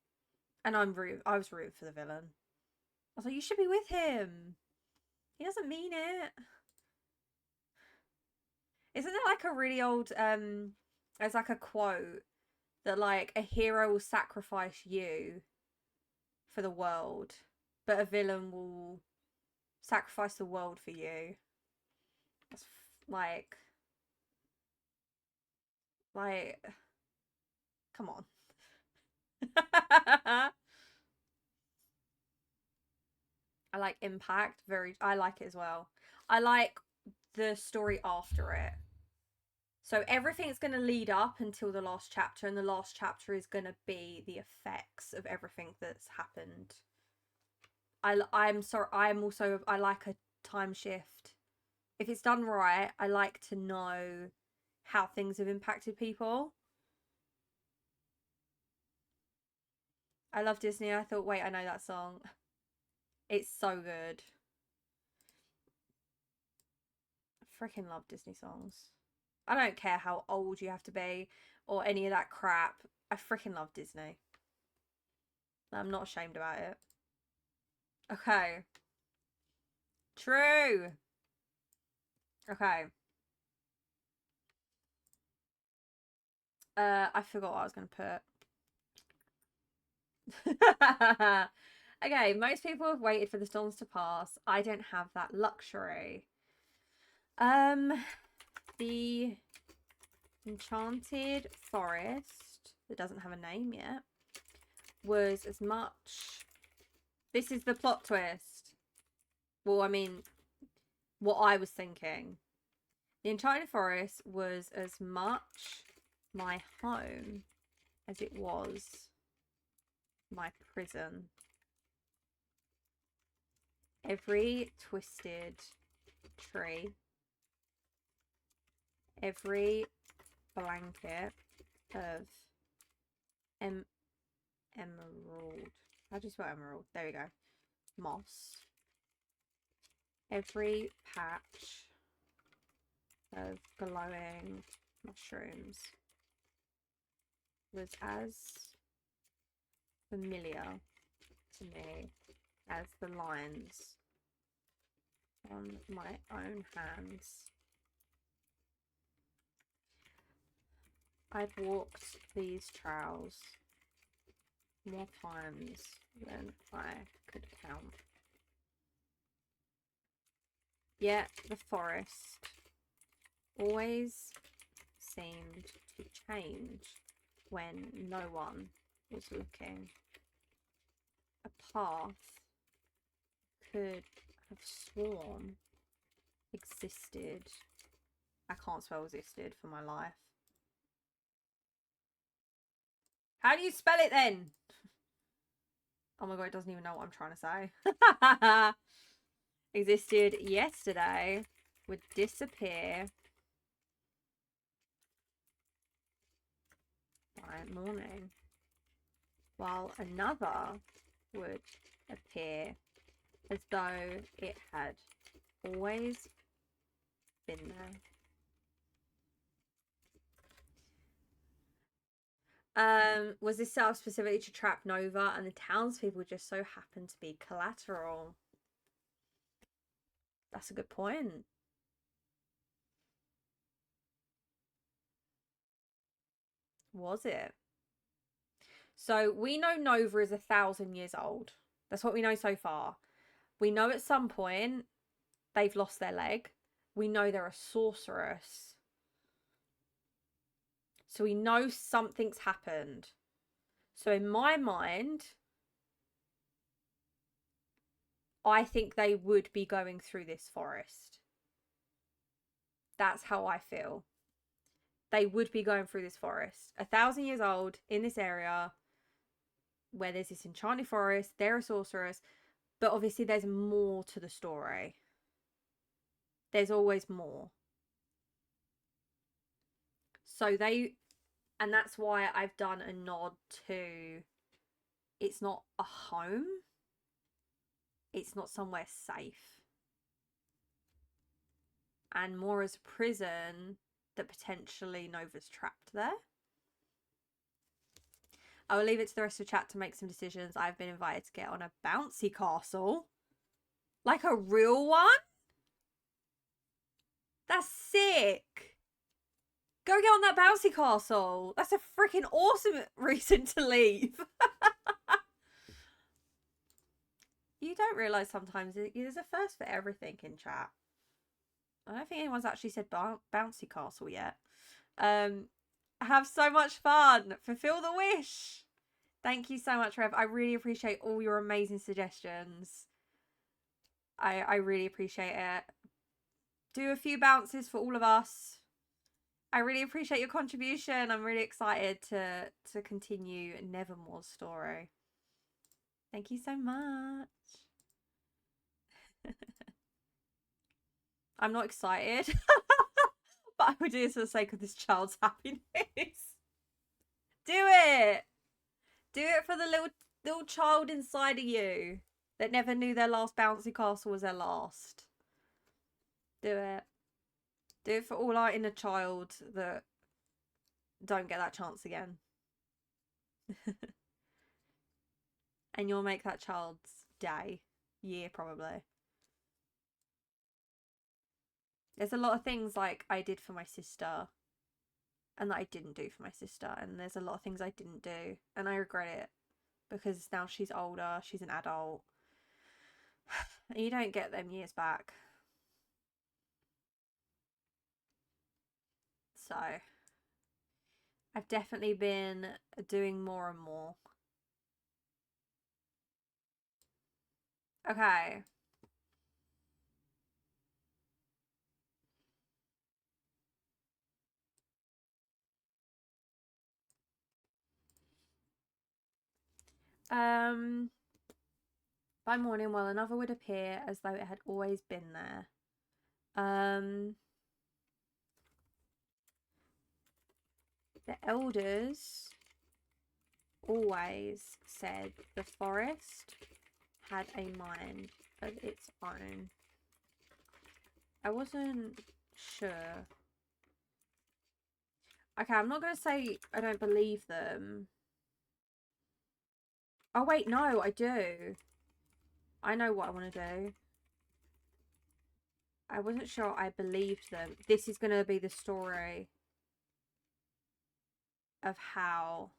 Speaker 1: And I was rooting for the villain. I was like, you should be with him. He doesn't mean it. Isn't there like a really old there's like a quote that like a hero will sacrifice you for the world, but a villain will sacrifice the world for you. That's like come on. I like Impact. I like it as well. I like the story after it. So everything's going to lead up until the last chapter, and the last chapter is going to be the effects of everything that's happened. I'm sorry. I like a time shift. If it's done right, I like to know how things have impacted people. I love Disney. I thought, wait, I know that song. It's so good. I freaking love Disney songs. I don't care how old you have to be or any of that crap. I freaking love Disney. I'm not ashamed about it. Okay. True. Okay. I forgot what I was going to put. Okay, most people have waited for the storms to pass. I don't have that luxury. The Enchanted Forest, that doesn't have a name yet, was as much... This is the plot twist. Well, I mean, what I was thinking. The Enchanted Forest was as much my home as it was my prison. Every twisted tree, every blanket of emerald. How do you spell emerald? There we go. Moss. Every patch of glowing mushrooms was as familiar to me as the lines on my own hands. I've walked these trails more times than I could count. Yet the forest always seemed to change when no one was looking. A path could have sworn existed. I can't spell existed for my life. How do you spell it then? Oh my god, it doesn't even know what I'm trying to say. Existed yesterday would disappear by morning, while another would appear as though it had always been there. Was this set up specifically to trap Nova, and the townspeople just so happened to be collateral? That's a good point. Was it? So we know Nova is 1,000 years old. That's what we know so far. We know at some point they've lost their leg. We know they're a sorceress. So we know something's happened. So in my mind, I think they would be going through this forest. That's how I feel. They would be going through this forest. 1,000 years old in this area where there's this enchanted forest. They're a sorceress. But obviously there's more to the story. There's always more. So they... And that's why I've done a nod to... It's not a home. It's not somewhere safe. And more as a prison that potentially Nova's trapped there. I will leave it to the rest of the chat to make some decisions. I've been invited to get on a bouncy castle. Like a real one? That's sick. Go get on that bouncy castle. That's a freaking awesome reason to leave. You don't realise sometimes there's a first for everything in chat. I don't think anyone's actually said bouncy castle yet. Have so much fun. Fulfill the wish. Thank you so much, Rev. I really appreciate all your amazing suggestions. I really appreciate it. Do a few bounces for all of us. I really appreciate your contribution. I'm really excited to continue Nevermore's story. Thank you so much. I'm not excited, but I would do this for the sake of this child's happiness. Do it. Do it for the little child inside of you that never knew their last bouncy castle was their last. Do it. Do it for all our inner child that don't get that chance again. And you'll make that child's day, year probably. There's a lot of things like I did for my sister and that I didn't do for my sister. And there's a lot of things I didn't do and I regret it because now she's older, she's an adult. And you don't get them years back. So I've definitely been doing more and more. Okay. By morning, well, another would appear as though it had always been there. The elders always said the forest had a mind of its own. I wasn't sure. Okay, I'm not going to say I don't believe them. Oh, wait, no, I do. I know what I want to do. I wasn't sure I believed them. This is going to be the story of how...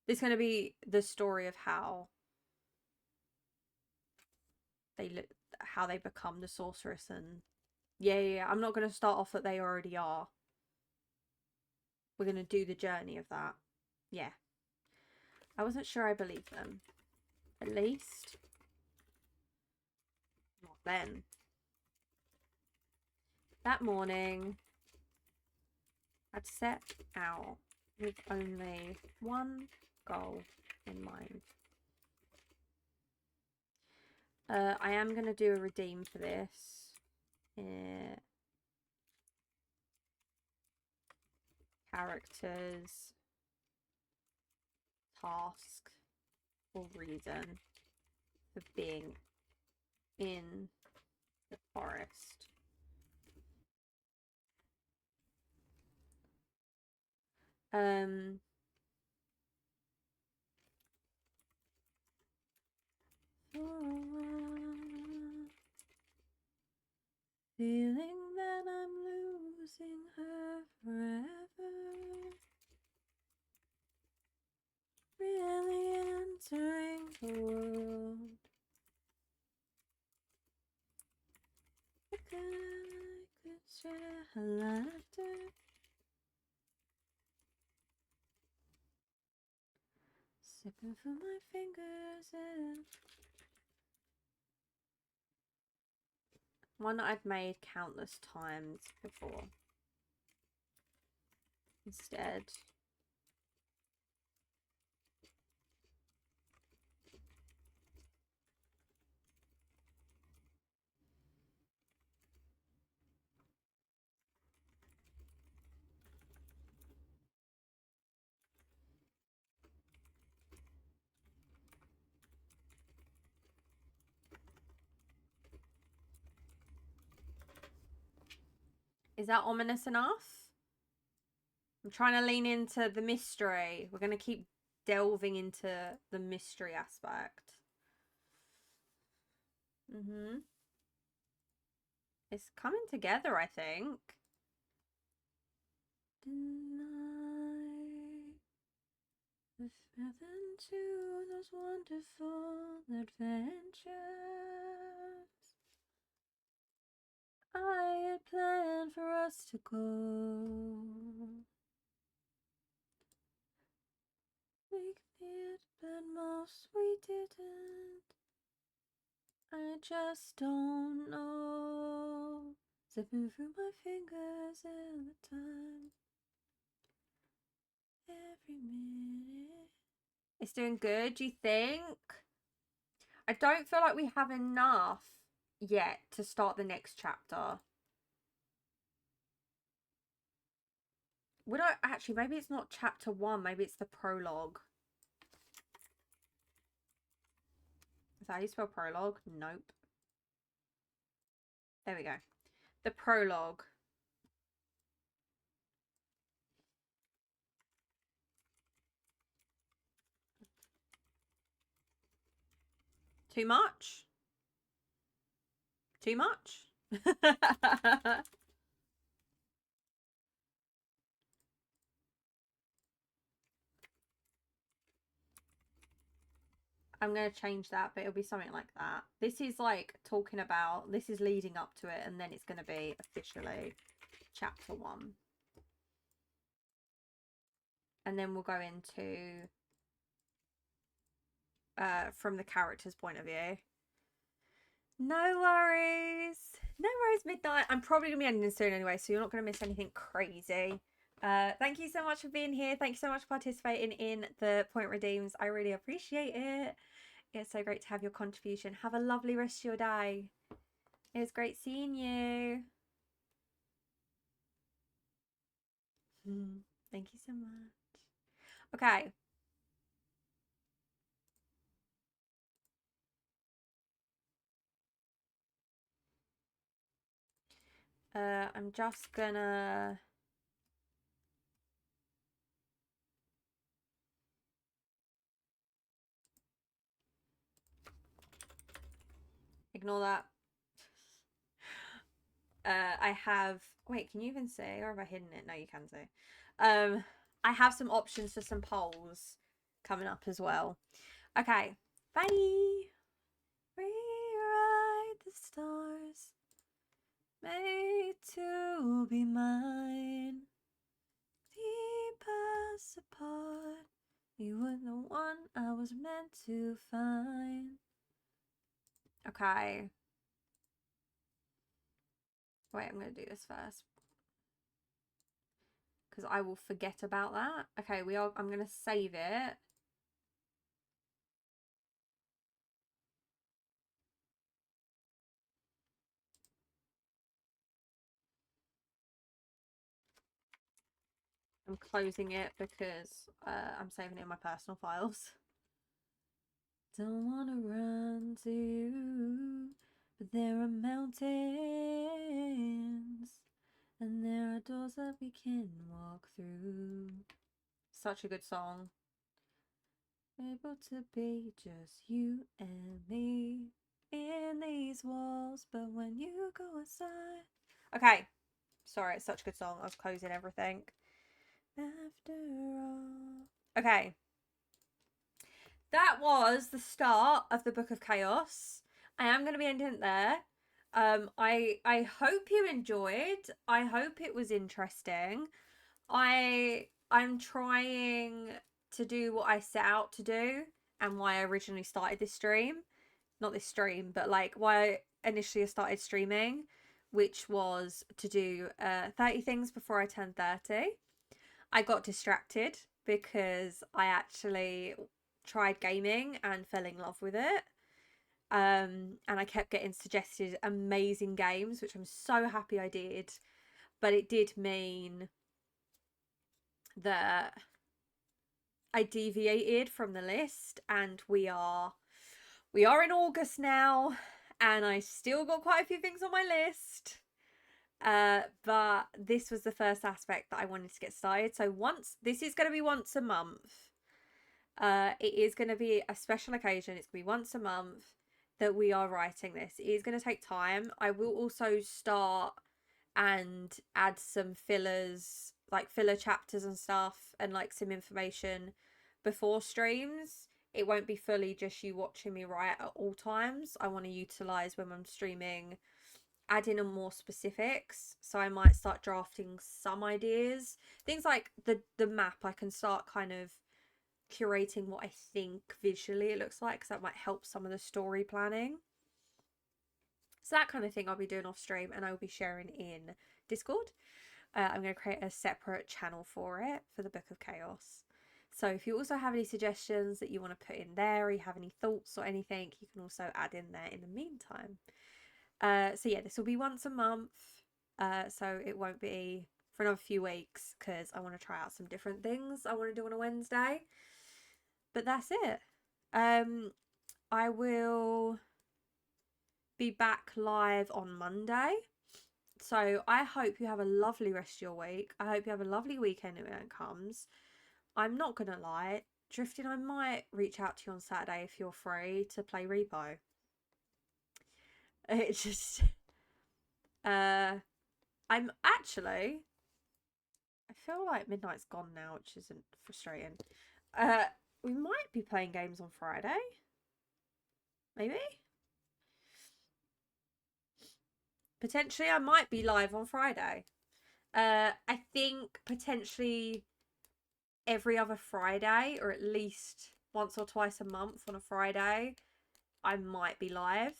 Speaker 1: This is going to be the story of how they look, how they become the sorceress. And yeah, I'm not going to start off that they already are. We're going to do the journey of that. Yeah. I wasn't sure I believed them. At least. Not then. That morning, I'd set out with only one goal in mind. I am going to do a redeem for this. Characters. Task. Or reason. For being in the forest. Feeling that I'm losing her forever. Really entering the world. I could share her laughter. Zipping through my fingers in. One that I've made countless times before. Instead. Is that ominous enough? I'm trying to lean into the mystery. We're going to keep delving into the mystery aspect. It's coming together, I think. Deny the feather to those wonderful adventures I had planned for us to go. We did, but most we didn't. I just don't know. Zipping through my fingers in the time. Every minute. It's doing good, do you think? I don't feel like we have enough yet to start the next chapter. Would I actually, maybe it's not chapter 1, maybe it's the prologue. Is that how you spell prologue? Nope. There we go. The prologue. Too much? Too much? I'm going to change that, but it'll be something like that. This is like talking about, this is leading up to it, and then it's going to be officially chapter 1. And then we'll go into from the character's point of view. No worries. No worries, Midnight. I'm probably going to be ending soon anyway, so you're not going to miss anything crazy. Thank you so much for being here. Thank you so much for participating in the Point Redeems. I really appreciate it. It's so great to have your contribution. Have a lovely rest of your day. It was great seeing you. Thank you so much. Okay. I'm just gonna ignore that. I have, wait, can you even see, or have I hidden it? No, you can see. I have some options for some polls coming up as well. Okay, bye. Rewrite the stars, made to be mine. Keep us apart. You were the one I was meant to find. Okay. Wait, I'm going to do this first. Because I will forget about that. Okay, I'm going to save it. I'm closing it because I'm saving it in my personal files. Don't want to run to you, but there are mountains, and there are doors that we can walk through. Such a good song. Able to be just you and me in these walls, but when you go aside. Okay, sorry, it's such a good song. I was closing everything. After all. Okay. That was the start of the Book of Chaos. I am going to be ending it there. I hope you enjoyed. I hope it was interesting. I'm trying to do what I set out to do and why I originally started this stream. Not this stream, but like why I initially started streaming, which was to do 30 things before I turned 30. I got distracted because I actually tried gaming and fell in love with it. And I kept getting suggested amazing games, which I'm so happy I did. But it did mean that I deviated from the list, and we are in August now, and I still got quite a few things on my list. But this was the first aspect that I wanted to get started. So this is going to be once a month. It is going to be a special occasion. It's going to be once a month that we are writing this. It is going to take time. I will also start and add some fillers, like filler chapters and stuff, and like some information before streams. It won't be fully just you watching me write at all times. I want to utilize when I'm streaming, add in more specifics. So I might start drafting some ideas, things like the map. I can start kind of curating what I think visually it looks like, because that might help some of the story planning. So that kind of thing I'll be doing off stream, and I will be sharing in Discord. I'm going to create a separate channel for it for the Book of Chaos. So if you also have any suggestions that you want to put in there, or you have any thoughts or anything, you can also add in there in the meantime. So yeah, this will be once a month. So it won't be for another few weeks, because I want to try out some different things I want to do on a Wednesday. But that's it. I will be back live on Monday. So I hope you have a lovely rest of your week. I hope you have a lovely weekend when it comes. I'm not going to lie, Drifting, I might reach out to you on Saturday if you're free to play Repo. It's just... I'm actually... I feel like midnight's gone now, which isn't frustrating. We might be playing games on Friday. Maybe? Potentially I might be live on Friday. I think potentially every other Friday, or at least once or twice a month on a Friday, I might be live.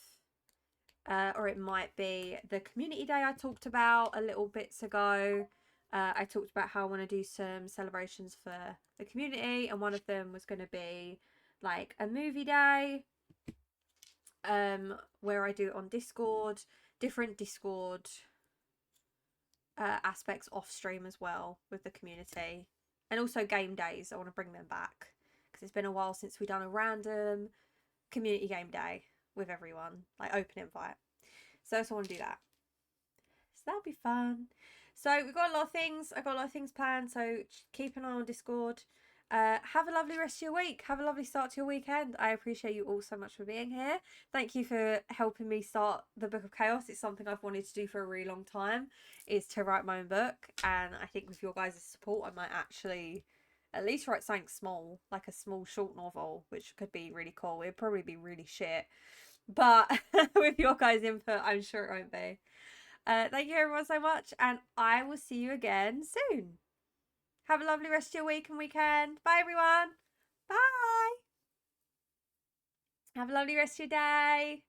Speaker 1: Or it might be the community day I talked about a little bits ago. I talked about how I want to do some celebrations for the community, and one of them was going to be like a movie day, where I do it on Discord, different Discord aspects off stream as well with the community, and also game days. I want to bring them back because it's been a while since we've done a random community game day with everyone, like open invite. So I want to do that. So that'll be fun. So we've got a lot of things. I've got a lot of things planned. So keep an eye on Discord. Have a lovely rest of your week. Have a lovely start to your weekend. I appreciate you all so much for being here. Thank you for helping me start the Book of Chaos. It's something I've wanted to do for a really long time, is to write my own book. And I think with your guys' support, I might actually at least write something small, like a small short novel, which could be really cool. It'd probably be really shit, but with your guys' input, I'm sure it won't be. Thank you everyone so much, and I will see you again soon. Have a lovely rest of your week and weekend. Bye everyone. Bye. Have a lovely rest of your day.